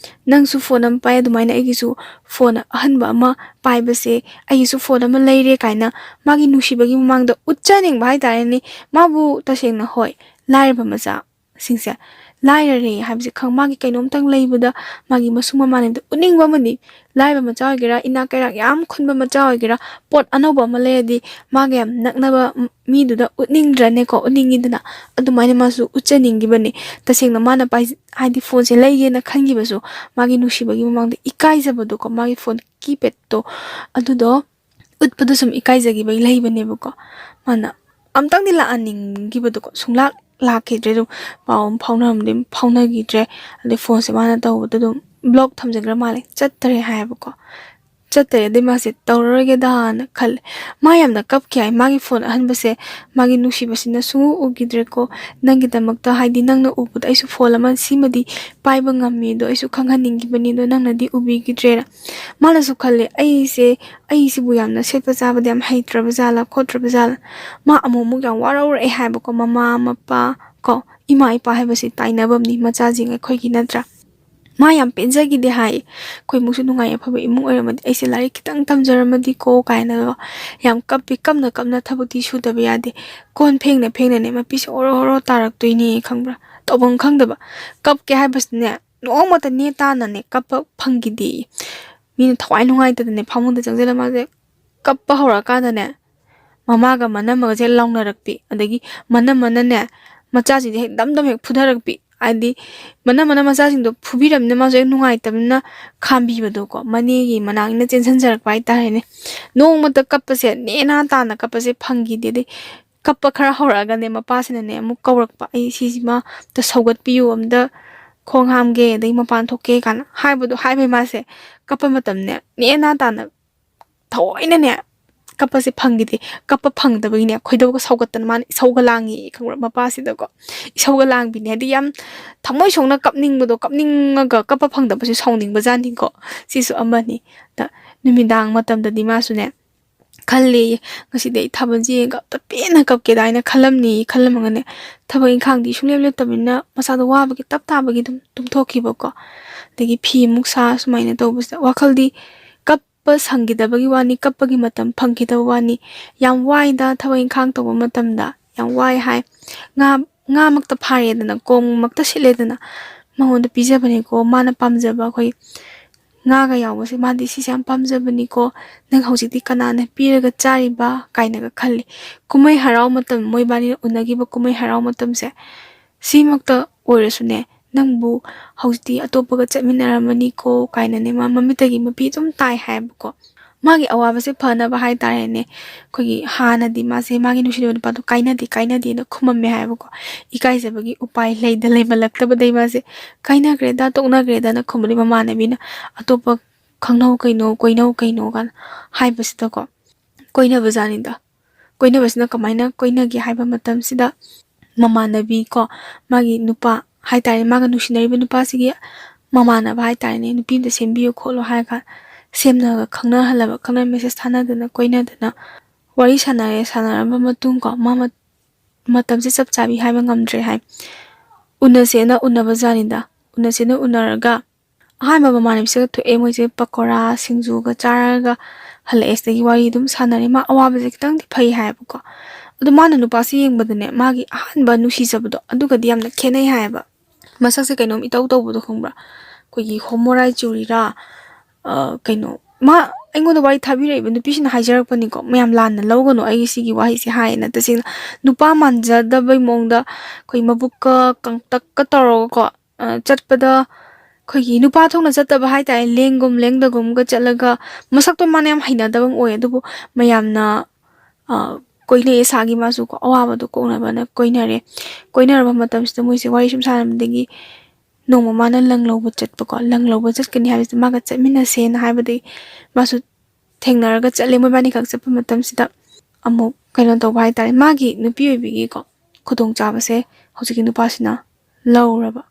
ꯅꯪꯁꯨ ꯐꯣꯟ ꯑꯃ ꯄꯥꯏ ꯑꯗꯨꯃꯥꯏꯅ ꯑꯩꯒꯤꯁꯨ ꯐꯣꯟ ꯑꯍꯟꯕ ꯑꯃ ꯄꯥꯏꯕꯁꯦ ꯑꯩꯒꯤꯁꯨ ꯐꯣꯟ ꯑꯃ ꯂꯩꯔꯦ ꯀꯥꯏꯅ ꯃꯥꯒꯤ ꯅꯨꯡꯁꯤꯕꯒꯤ ꯃꯃꯥꯡꯗ ꯎꯠꯆꯅꯤꯡꯕ ꯍꯥꯏꯇꯥꯔꯦꯅꯦ ꯃꯥꯕꯨ ꯇꯁꯦꯡꯅ ꯍꯣꯏ ꯂꯥꯏꯔꯕ ꯃꯆꯥꯁꯤꯡꯁꯦ ꯂꯥꯏꯔꯔꯦ ꯍꯥꯏꯕꯁꯦ ꯃꯥꯒꯤ ꯀꯩꯅꯣꯝꯇꯪ ꯂꯩꯕꯗ ꯃꯥꯒꯤ ꯃꯁꯨꯡ ꯃꯃꯥꯟꯅꯕꯗ ꯎꯠꯅꯤꯡꯕ ꯑꯃꯗꯤ ꯂꯥꯏꯔꯕ ꯃꯆꯥ ꯑꯣꯏꯒꯦꯔꯥ ꯏꯅꯥꯛ ꯀꯩꯔꯥꯛ ꯌꯥꯝ ꯈꯨꯟꯕ ꯃꯆꯥ ꯑꯣꯏꯒꯦꯔꯥ ꯄꯣꯠ ꯑꯅꯧꯕ ꯑꯃ ꯂꯩꯔꯗꯤ ꯃꯥꯒ ꯌꯥꯝ ꯅꯛꯅꯕ ꯃꯤꯗꯨꯗ ꯎꯠꯅꯤꯡꯗ꯭ꯔꯅꯦꯀꯣ ꯎꯠꯅꯤꯡꯉꯤꯗꯅ ꯑꯗꯨꯃꯥꯏꯅ ꯃꯥꯁꯨ ꯎꯠꯆꯅꯤꯡꯈꯤꯕꯅꯦ ꯇꯁꯦꯡꯅ ꯃꯥꯅ ꯍꯥꯏꯗꯤ ꯐꯣꯟꯁꯦ ꯂꯩꯒꯦꯅ ꯈꯟꯈꯤꯕꯁꯨ ꯃꯥꯒꯤ ꯅꯨꯡꯁꯤꯕꯒꯤ ꯃꯃꯥꯡꯗ ꯏꯀꯥꯏꯖꯕꯗꯣꯀꯣ ꯃꯥꯒꯤ ꯐꯣꯟ ꯀꯤꯄꯦꯗꯇꯣ ꯑꯗꯨꯗꯣ ꯎꯠꯄꯗ ꯁꯨꯝ ꯏꯀꯥꯏꯖꯈꯤꯕꯒꯤ ꯂꯩꯕꯅꯦꯕꯀꯣ ꯃꯥꯅ ꯑꯝꯇꯪꯗꯤ ꯂꯥꯛꯍꯟꯅꯤꯡꯈꯤꯕꯗꯣꯀꯣ ꯂꯥꯛꯈꯤꯗ꯭ꯔꯦ ꯑꯗꯨꯝ ꯄꯥꯎ ꯑꯃ ꯐꯥꯎꯅꯔꯝꯗꯤ ꯐꯥꯎꯅꯈꯤꯗ꯭ꯔꯦ ꯑꯗꯩ ꯐꯣꯟꯁꯦ ꯃꯥꯅ ꯇꯧꯕꯗ ꯑꯗꯨꯝ ꯕ꯭ꯂꯣꯛ ꯊꯝꯖꯤꯟꯈ꯭ꯔ ꯃꯥꯜꯂꯦ ꯆꯠꯇ꯭ꯔꯦ ꯍꯥꯏꯌꯦꯕꯀꯣ ꯆꯠꯇ꯭ꯔꯦ ꯑꯗꯩ ꯃꯥꯁꯦ ꯇꯧꯔꯔꯣꯏꯒꯦꯗꯥꯅ ꯈꯜꯂꯦ ꯃꯥ ꯌꯥꯝꯅꯀꯞꯈꯤ ꯍꯥꯏ ꯃꯥꯒꯤ ꯐꯣꯟ ꯑꯍꯟꯕꯁꯦ ꯃꯥꯒꯤ ꯅꯨꯡꯁꯤꯕꯁꯤꯅ ꯁꯨꯡꯎ ꯎꯈꯤꯗ꯭ꯔꯦꯀꯣ ꯅꯪꯒꯤꯗꯃꯛꯇ ꯍꯥꯏꯗꯤ ꯅꯪꯅ ꯎꯕꯗ ꯑꯩꯁꯨ ꯐꯣꯟ ꯑꯃ ꯁꯤꯃꯗꯤ ꯄꯥꯏꯕ ꯉꯝꯃꯤ ꯑꯗꯣ ꯑꯩꯁꯨ ꯈꯪꯍꯟꯅꯤꯡꯈꯤꯕꯅꯤ ꯑꯗꯣ ꯅꯪꯅꯗꯤ ꯎꯕꯤꯈꯤꯗ꯭ꯔꯦꯅ ꯃꯥꯅꯁꯨ ꯈꯜꯂꯦ ꯑꯩꯁꯤꯕꯨ ꯌꯥꯝꯅ ꯁꯦꯠꯄ ꯆꯥꯕꯗ ꯌꯥꯝ ꯍꯩꯇ꯭ꯔꯕ ꯖꯥꯠꯂꯥ ꯈꯣꯠꯇ꯭ꯔꯕ ꯖꯥꯠꯂꯥ ꯃꯥ ꯑꯃꯨꯛ ꯌꯥꯝ ꯋꯥꯔꯧꯔꯛꯑꯦ ꯍꯥꯏꯕꯀꯣ ꯃꯃꯥ ꯃꯄꯥ ko ima ipa haibasi tainabamni machajing akhoi gi natra ma yam penjagide hai koi musu nungai aphaba imung oiramadi aise lari kitang tamjaramadi ko kaina yam kapna thabati sudaba yade kon phengna ne mapisi oro tarak toini khangbra tobang khangdaba kap ke haibasne nongmata ne tana ne kap phangide min thwai nungai ta ne phamung da jangjela ma je kap hora ka da ne mamaga manamaga je laungnarakpi adagi mana ne machaji de dam he phudarakpi adi mana machaji do phubiramne ma je nungai tamna khambi bado ko mani gi manang na tension jarak pai ta ne nongmata kapase ne na ta na kapase phangi de kappa khara horaga ne mapa sine ne mu kawrakpa ai sisima ta saugat piyu amda khong hamge dei mapan thokke kan haibado haibai ma se kappa matam ne na ta na thoina ne kappa se phangide kappa phangdabagi ne khoidaw ko saugattan man saugalangi khangra mapa sida ko saugalang bi ne di yam thamoi songna kapningaga kappa phangdaba se songning bajani ko sisu amani ta numidang matam da di ma su ne khalli ngasi dei thabanji ga ta pena kap ke daina khalamni khalamangane thabang khang di sunglem tamina masa da wa bagi tap ta bagi tum thoki bako degi phi muksa sumaina tobus wakhal di kappa sangidabagi wani kappagi matam phangkidaba wani yam waida thabang khang toba matam da yam wai hai nga makta phare dana kong makta sile dana mangonda pijabani ko mana pamjaba khoi nga ga yawase madi si sam pamjabani ko nang hojiti kanana piraga chariba kaina ga khalli kumai harau matam moibani unagi ba kumai harau matam se simakta oirasune nangbu hojiti atopaga chatminaramani ko kaina ne mamitagi mapi tum tai haibko magi awabase phana ba hai tare ne kogi hana di mase magi nushino pa to kaina di na khumamme haibko ikai jabagi upai leida leibalakta ba dei mase kaina greda tokna greda na khumri mama ne bina atopa khangnau kaino kan haibasita ko koina bajani da koina basna kamaina koina gi haiba matam sida mama nabi ko magi nupa hai tare maga nushinari ba nupa sigi mama na ba hai tare ne nupi da sembiyo kholo hai ka semna khangna halaba khangna message thana dana koina dana wari sanaramba matung ko mama matam se chap chabi haiba ngamdre hai unasena unabajani da unasena unaraga hai mama mane se to emoje pakora singju ga charaga hala estagi wari dum sanare ma awa baje kitang di phai hai ko adu mana nu pasi yengbadane magi ahanba nusi sabdo aduga di yamna khenai haiba masak se kainom itau tawbudo khongbra kogi homorai churira kaino ma aingo da wari thabire ibe nupi sina haijarak pani ko mayam lan na lawgono ai sigi wahi si hai na tasin nupa manja da bai mongda koi mabukka kangtak ka toro ko chatpada khogi nupa thongna chataba hai tai lengdagum ga chalaga masak to manam haina dabang oy adubu mayamna koine esagi masu ko awaba do ko na bana koinare ba matam sta moise wari sum sanam degi nongma mana langloba chatpa ko langloba chatkani habis maga chatmina sen haibadi masu thengnaraga chatle mobani khak chapa matam sida amu kaino to bai tare magi nupi oibigi ko khudong chabase hojiki nupa sina lawraba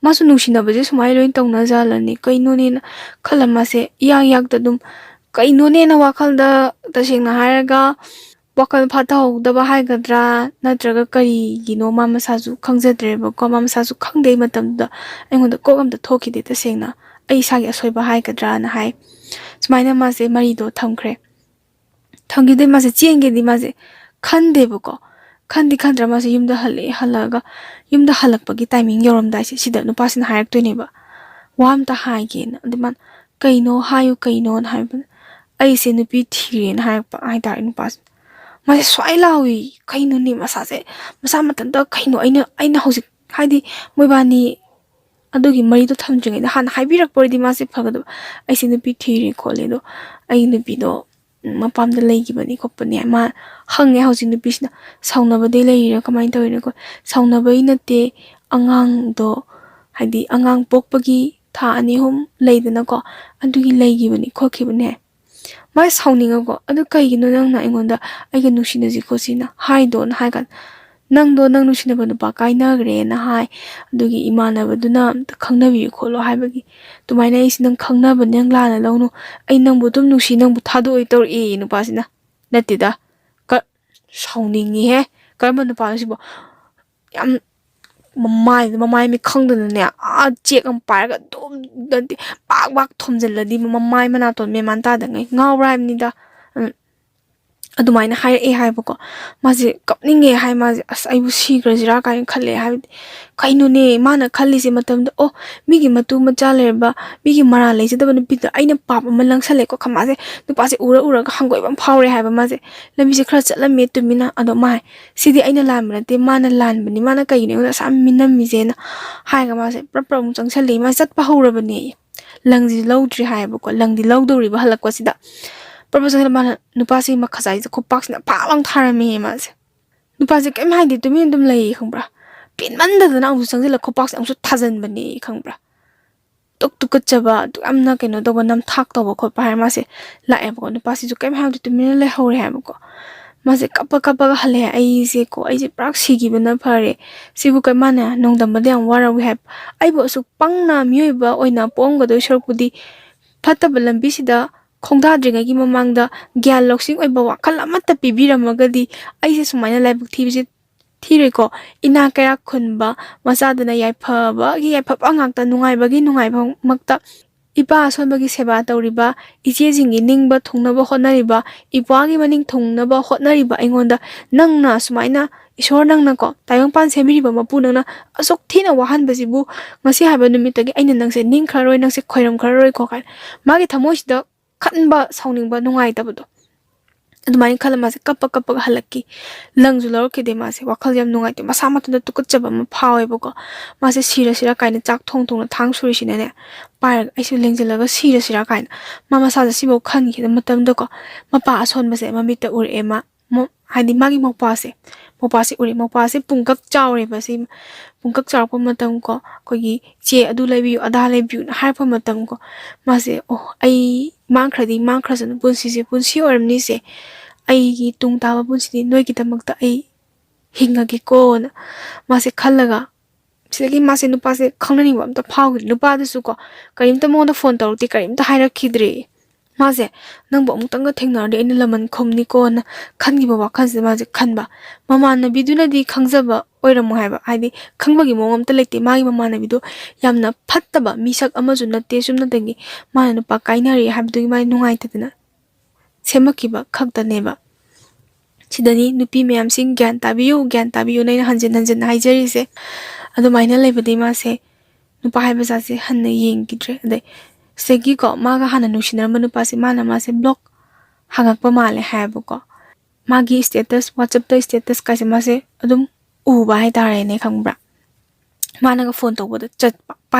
masu nushina baje sumai loin tongna jalani kaino ne khalama se yak da dum kaino ne na wakhal da tasingna haraga wakal phata hogdaba haigadra natraga kari gino mama sasu khangjadreba ko mama sasu khangdei matamda aingonda kogamda thokide tasingna ai sagi asoiba haigadra na hai sumaina mase marido thamkhre thangide mase chenge di mase khandeba ko khandra mase yumda halaga yumda halakpagi timing yoram daise sida nupasin hayak toineba wamta haige na diman kaino hayu kaino na haiba ai se nupi thiren hayakpa ai dar nupas mase swai lawi kaino ni masase masa matanda kaino aina hojik haidi moibani adugi marido thamjingai da han haibirak pordi mase phagado ai se nupi thire khole do ai nupi do mapamda leigibani kopani ma hange hojik nupi sina saunaba de leira kamai toire ko saunaba inate angang do haidi angang pokpagi tha ani hum leidana ko adugi leigibani khokhibane mai sauninga ko adu kaigino nangna ingonda aiga nushina jikosina hai don hai kan nang nushina banu pa kaina gre na hai adugi imana baduna khangnabi kholo haibagi tumaina is nang khangna ban nang la na lawnu ai nang budum nushi nang bu thadu oi tor e nu pasina natida ka sauningi he karma nu pa sibo yam ꯃꯃꯥꯏ ꯃꯤ ꯈꯪꯗꯅꯅꯦ check ꯑꯃ ꯄꯥꯏꯔꯒ ꯑꯗꯨꯝ ꯄꯥꯛ ꯊꯣꯝꯖꯤꯜꯂꯗꯤ ꯃꯃꯥꯏ ꯃꯅꯥꯇꯣꯟ ꯃꯦꯟꯃꯥꯟ ꯇꯥꯗꯉꯩ ꯉꯥꯎꯕ꯭ꯔꯥ ꯍꯥꯏꯕꯅꯤꯗ ꯑꯗꯨꯃꯥꯏꯅ ꯍꯥꯏꯔꯛꯑꯦ ꯍꯥꯏꯕꯀꯣ ꯃꯥꯁꯦ ꯀꯞꯅꯤꯡꯉꯦ ꯍꯥꯏ ꯃꯥꯁꯦ ꯑꯁ ꯑꯩꯕꯨ ꯁꯤꯈ꯭ꯔꯁꯤꯔꯥ ꯀꯥꯏꯅ ꯈꯜꯂꯦ ꯍꯥꯏꯕꯗꯤ ꯀꯩꯅꯣꯅꯦ ꯃꯥꯅ ꯈꯜꯂꯤꯁꯦ ꯃꯇꯝꯗ ꯃꯤꯒꯤ ꯃꯇꯨ ꯃꯆꯥ ꯂꯩꯔꯕ ꯃꯤꯒꯤ ꯃꯔꯥꯜ ꯂꯩꯖꯗꯕ ꯅꯨꯄꯤꯗ ꯑꯩꯅ ꯄꯥꯞ ꯑꯃ ꯂꯪꯁꯜꯂꯦꯀꯣ ꯃꯥꯁꯦ ꯅꯨꯄꯥꯁꯦ ꯎꯔꯒ ꯍꯪꯒꯣꯏꯕ ꯑꯃ ꯐꯥꯎꯔꯦ ꯍꯥꯏꯕ ꯃꯥꯁꯦ ꯂꯝꯕꯤꯁꯦ ꯈꯔ ꯆꯠꯂꯝꯃꯦ ꯇꯨꯃꯤꯟꯅ ꯑꯗꯣ ꯃꯥ ꯁꯤꯗꯤ ꯑꯩꯅ ꯂꯥꯟꯕ ꯅꯠꯇꯦ ꯃꯥꯅ ꯂꯥꯟꯕꯅꯤ ꯃꯥꯅ ꯀꯩꯒꯤꯅꯣ ꯑꯩꯉꯣꯟꯗ ꯑꯁꯥꯝ ꯃꯤꯅꯝꯃꯤꯁꯦꯅ ꯍꯥꯏꯔꯒ ꯃꯥꯁꯦ ꯄ꯭ꯔꯞ ꯑꯃꯨꯛ ꯆꯪꯁꯜꯂꯤ ꯃꯥꯁꯦ ꯆꯠꯄ ꯍꯧꯔꯕꯅꯦ ꯂꯪꯁꯤ ꯂꯧꯗ꯭ꯔꯤ ꯍꯥꯏꯌꯦꯕꯀꯣ ꯂꯪꯗꯤ ꯂꯧꯗꯧꯔꯤꯕ ꯍꯜꯂꯛꯄꯁꯤꯗ ꯄ꯭ꯔꯞ ꯃꯥꯅ ꯅꯨꯄꯥꯁꯤꯒꯤ ꯃꯈꯖꯥꯏꯁꯦ ꯈꯨꯄꯥꯛꯁꯤꯅ ꯐꯥꯛ ꯂꯥꯎ ꯊꯥꯔꯝꯃꯦ ꯃꯥꯁꯦ ꯅꯨꯄꯥꯁꯦ ꯀꯩꯝ ꯍꯥꯏꯗꯦ ꯇꯨꯃꯤꯟ ꯑꯗꯨꯝ ꯂꯩꯌꯦ ꯈꯪꯕ꯭ꯔꯥ ꯄꯦꯟꯃꯟꯗꯗꯅ ꯑꯃꯨꯛꯁꯨ ꯆꯪꯁꯤꯜꯂꯒ ꯈꯨꯄꯥꯛꯁꯦ ꯑꯃꯨꯛꯁꯨ ꯊꯥꯖꯤꯟꯕꯅꯦ ꯈꯪꯕ꯭ꯔꯥ ꯇꯨꯀꯠꯆꯕ ꯑꯗꯨꯛ ꯌꯥꯝꯅ ꯀꯩꯅꯣ ꯇꯧꯕ ꯅꯝꯊꯥꯛ ꯇꯧꯕ ꯈꯣꯠꯄ ꯍꯥꯏꯔ ꯃꯥꯁꯦ ꯂꯥꯛꯑꯦꯕꯀꯣ ꯅꯨꯄꯥꯁꯤꯁꯨ ꯀꯩꯝ ꯍꯥꯏꯕꯗꯤ ꯇꯨꯃꯤꯟꯅ ꯂꯩꯍꯧꯔꯦ ꯍꯥꯏꯕꯀꯣ ꯃꯥꯁꯦ ꯀꯞꯄꯒ ꯍꯜꯂꯛꯑꯦ ꯑꯩꯁꯦ ꯄꯨꯔꯥ ꯁꯤꯈꯤꯕꯅ ꯐꯔꯦ ꯁꯤꯕꯨ ꯀꯃꯥꯏꯅ ꯅꯣꯡꯗꯝꯕꯗ ꯌꯥꯝ ꯋꯥꯔꯧꯏ ꯍꯥꯏꯕ ꯑꯩꯕꯨ ꯑꯁꯨꯛ ꯄꯪꯅ ꯃꯤꯑꯣꯏꯕ ꯑꯣꯏꯅ ꯄꯣꯛꯑꯝꯒꯗꯣꯏ ꯁꯔꯨꯛꯄꯨꯗꯤ ꯐꯠꯇꯕ ꯂꯝꯕꯤꯁꯤꯗ ꯈꯣꯡꯗꯥꯗ꯭ꯔꯤꯉꯩꯒꯤ ꯃꯃꯥꯡꯗ ꯒ꯭ꯌꯥꯟ ꯂꯧꯁꯤꯡ ꯑꯣꯏꯕ ꯋꯥꯈꯜ ꯑꯃꯠꯇ ꯄꯤꯕꯤꯔꯝꯃꯒꯗꯤ ꯑꯩꯁꯦ ꯁꯨꯃꯥꯏꯅ ꯂꯥꯏꯕꯛ ꯊꯤꯕꯁꯦ ꯊꯤꯔꯣꯏꯀꯣ ꯏꯅꯥꯛ ꯀꯩꯔꯥꯛ ꯈꯨꯟꯕ ꯃꯆꯥꯗꯨꯅ ꯌꯥꯏꯐꯕ ꯉꯥꯛꯇ ꯅꯨꯡꯉꯥꯏꯕꯃꯛꯇ ꯏꯄꯥ ꯑꯁꯣꯟꯕꯒꯤ ꯁꯦꯕꯥ ꯇꯧꯔꯤꯕ ꯏꯆꯦꯁꯤꯡꯒꯤ ꯅꯤꯡꯕ ꯊꯨꯡꯅꯕ ꯍꯣꯠꯅꯔꯤꯕ ꯏꯄ꯭ꯋꯥꯒꯤ ꯃꯅꯤꯡ ꯊꯨꯡꯅꯕ ꯍꯣꯠꯅꯔꯤꯕ ꯑꯩꯉꯣꯟꯗ ꯅꯪꯅ ꯁꯨꯃꯥꯏꯅ ꯏꯁꯣꯔ ꯅꯪꯅꯀꯣ ꯇꯥꯏꯕꯪꯄꯥꯟ ꯁꯦꯝꯕꯤꯔꯤꯕ ꯃꯄꯨ ꯅꯪꯅ ꯑꯁꯨꯛ ꯊꯤꯅ ꯋꯥꯍꯟꯕꯁꯤꯕꯨ ꯉꯁꯤ ꯍꯥꯏꯕ ꯅꯨꯃꯤꯠꯇꯒꯤ ꯑꯩꯅ ꯅꯪꯁꯦ ꯅꯤꯡꯈ꯭ꯔꯔꯣꯏ ꯅꯪꯁꯦ ꯈꯣꯏꯔꯝꯈ꯭ꯔꯔꯣꯏꯀꯣ ꯀꯥꯏꯅ ꯃꯥꯒꯤ ꯊꯃꯣꯏꯁꯤꯗ ꯈꯟꯕ ꯁꯥꯎꯅꯤꯡꯕ ꯅꯨꯡꯉꯥꯏꯇꯕꯗꯣ ꯑꯗꯨꯃꯥꯏꯅ ꯈꯜꯂ ꯃꯥꯁꯦ ꯀꯞꯄꯒ ꯍꯜꯂꯛꯈꯤ ꯂꯪꯁꯨ ꯂꯧꯔꯛꯈꯤꯗꯦ ꯃꯥꯁꯦ ꯋꯥꯈꯜ ꯌꯥꯝ ꯅꯨꯡꯉꯥꯏꯇꯦ ꯃꯁꯥ ꯃꯊꯟꯇ ꯇꯨꯀꯠꯆꯕ ꯑꯃ ꯐꯥꯎꯋꯦꯕꯀோ ꯃꯥꯁꯦ ꯁꯤꯔꯁꯤꯔꯥ ꯀꯥꯏꯅ ꯆꯥꯛ ꯊꯣꯡꯅ ꯊꯥꯡ ꯁꯨꯔꯤꯁꯤꯅꯅꯦ ꯄꯥꯏꯔꯒ ꯑꯩꯁꯨ ꯂꯦꯡꯁꯤꯜꯂꯒ ꯁꯤꯔꯁꯤꯔꯥ ꯀꯥꯏꯅ ꯃꯥ ꯃꯁꯥꯁꯦ ꯁꯤꯐꯥꯎ ꯈꯟꯈꯤꯗ ꯃꯇꯝꯗꯀꯣ ꯃꯄꯥ ꯑꯁꯣꯟꯕꯁꯦ ꯃꯃꯤꯠꯇ ꯎꯔꯛꯑꯦ ꯍꯥꯏꯗꯤ ꯃꯥꯒꯤ ꯃꯧꯄꯥꯁꯦ ꯎꯔꯦ ꯃꯧꯄꯥꯁꯦ ꯄꯨꯡꯀꯛ ꯆꯥꯎꯔꯦꯕ ꯁꯤ ꯄꯨꯡꯀꯛ ꯆꯥꯎꯔꯛꯄ ꯃꯇꯝ ꯀꯣ ꯑꯩꯈꯣꯏꯒꯤ ꯆꯦ ꯑꯗꯨ ꯂꯩꯕꯤꯌꯨ ꯑꯗꯥ ꯂꯩꯕꯤꯌꯨꯅ ꯍꯥꯏꯔꯛꯄ ꯃꯇꯝ ꯀꯣ ꯃꯥꯁꯦ ꯑꯩ ꯃꯥꯡꯈ꯭ꯔꯁꯅꯨ ꯄꯨꯟꯁꯤ ꯑꯣꯏꯔꯝꯅꯤꯁꯦ ꯑꯩꯒꯤ ꯇꯨꯡ ꯇꯥꯕ ꯄꯨꯟꯁꯤꯗꯤ ꯅꯣꯏꯒꯤꯗꯃꯛꯇ ꯑꯩ ꯍꯤꯡꯉꯒꯦꯀꯣꯅ ꯃꯥꯁꯦ ꯈꯜꯂꯒ ꯁꯤꯗꯒꯤ ꯃꯥꯁꯦ ꯅꯨꯄꯥꯁꯦ ꯈꯪꯅꯅꯤꯡꯕ ꯑꯝꯇ ꯐꯥꯎꯈꯤꯗ꯭ꯔꯦ ꯅꯨꯄꯥꯗꯨꯁꯨ ꯀꯣ ꯀꯔꯤꯝꯇ ꯃꯉꯣꯟꯗ ꯐꯣꯟ ꯇꯧꯔꯛꯇꯦ ꯀꯔꯤꯝꯇ ꯍꯥꯏꯔꯛꯈꯤꯗ꯭ꯔꯦ ꯃꯥꯁꯦ ꯅꯪꯕꯨ ꯑꯃꯨꯛꯇꯪꯒ ꯊꯦꯡꯅꯔꯗꯤ ꯑꯩꯅ ꯂꯃꯟ ꯈꯨꯝꯅꯤꯀꯣꯅ ꯈꯟꯈꯤꯕ ꯋꯥꯈꯜꯁꯤꯗ ꯃꯥꯁꯦ ꯈꯟꯕ ꯃꯃꯥꯟꯅꯕꯤꯗꯨꯅꯗꯤ ꯈꯪꯖꯕ ꯑꯣꯏꯔꯝꯃꯣ ꯍꯥꯏꯕ ꯍꯥꯏꯗꯤ ꯈꯪꯕꯒꯤ ꯃꯑꯣꯡ ꯑꯝꯇ ꯂꯩꯇꯦ ꯃꯥꯒꯤ ꯃꯃꯥꯟꯅꯕꯤꯗꯣ ꯌꯥꯝꯅ ꯐꯠꯇꯕ ꯃꯤꯁꯛ ꯑꯃꯁꯨ ꯅꯠꯇꯦ ꯆꯨꯝꯅꯗꯒꯤ ꯃꯥꯅ ꯅꯨꯄꯥ ꯀꯥꯏꯅꯔꯦ ꯍꯥꯏꯕꯗꯨꯒꯤ ꯃꯥꯒꯤ ꯅꯨꯡꯉꯥꯏꯇꯗꯅ ꯁꯦꯝꯃꯛꯈꯤꯕ ꯈꯛꯇꯅꯦꯕ ꯁꯤꯗꯅꯤ ꯅꯨꯄꯤ ꯃꯌꯥꯝꯁꯤꯡ ꯒ꯭ꯌꯥꯟ ꯇꯥꯕꯤꯌꯨꯅ ꯑꯩꯅ ꯍꯟꯖꯤꯟ ꯍꯥꯏꯖꯔꯤꯁꯦ ꯑꯗꯨꯃꯥꯏꯅ ꯂꯩꯕꯗꯩ ꯃꯥꯁꯦ ꯅꯨꯄꯥ ꯍꯥꯏꯕ ꯖꯥꯠꯁꯦ ꯍꯟꯅ ꯌꯦꯡꯈꯤꯗ꯭ꯔꯦ ꯑꯗꯩ ꯁꯤꯗꯒꯤꯀꯣ ꯃꯥꯒ ꯍꯥꯟꯅ ꯅꯨꯡꯁꯤꯅꯔꯝꯕ ꯅꯨꯄꯥꯁꯦ ꯃꯥꯁꯦ ꯕ꯭ꯂꯣꯛ ꯍꯥꯡꯉꯛꯄ ꯃꯥꯜꯂꯦ ꯍꯥꯏꯌꯦꯕꯀꯣ ꯃꯥꯒꯤ ꯏꯁꯇꯦꯇꯁ ꯋꯥꯆꯞꯇ ꯏꯁꯇꯦꯇꯁ ꯀꯥꯏꯁꯦ ꯃꯥꯁꯦ ꯑꯗꯨꯝ ꯎꯕ ꯍꯥꯏꯇꯥꯔꯦꯅꯦ ꯈꯪꯕ꯭ꯔꯥ ꯃꯥꯅꯒ ꯐꯣꯟ ꯇꯧꯕꯗ ꯆꯠꯄ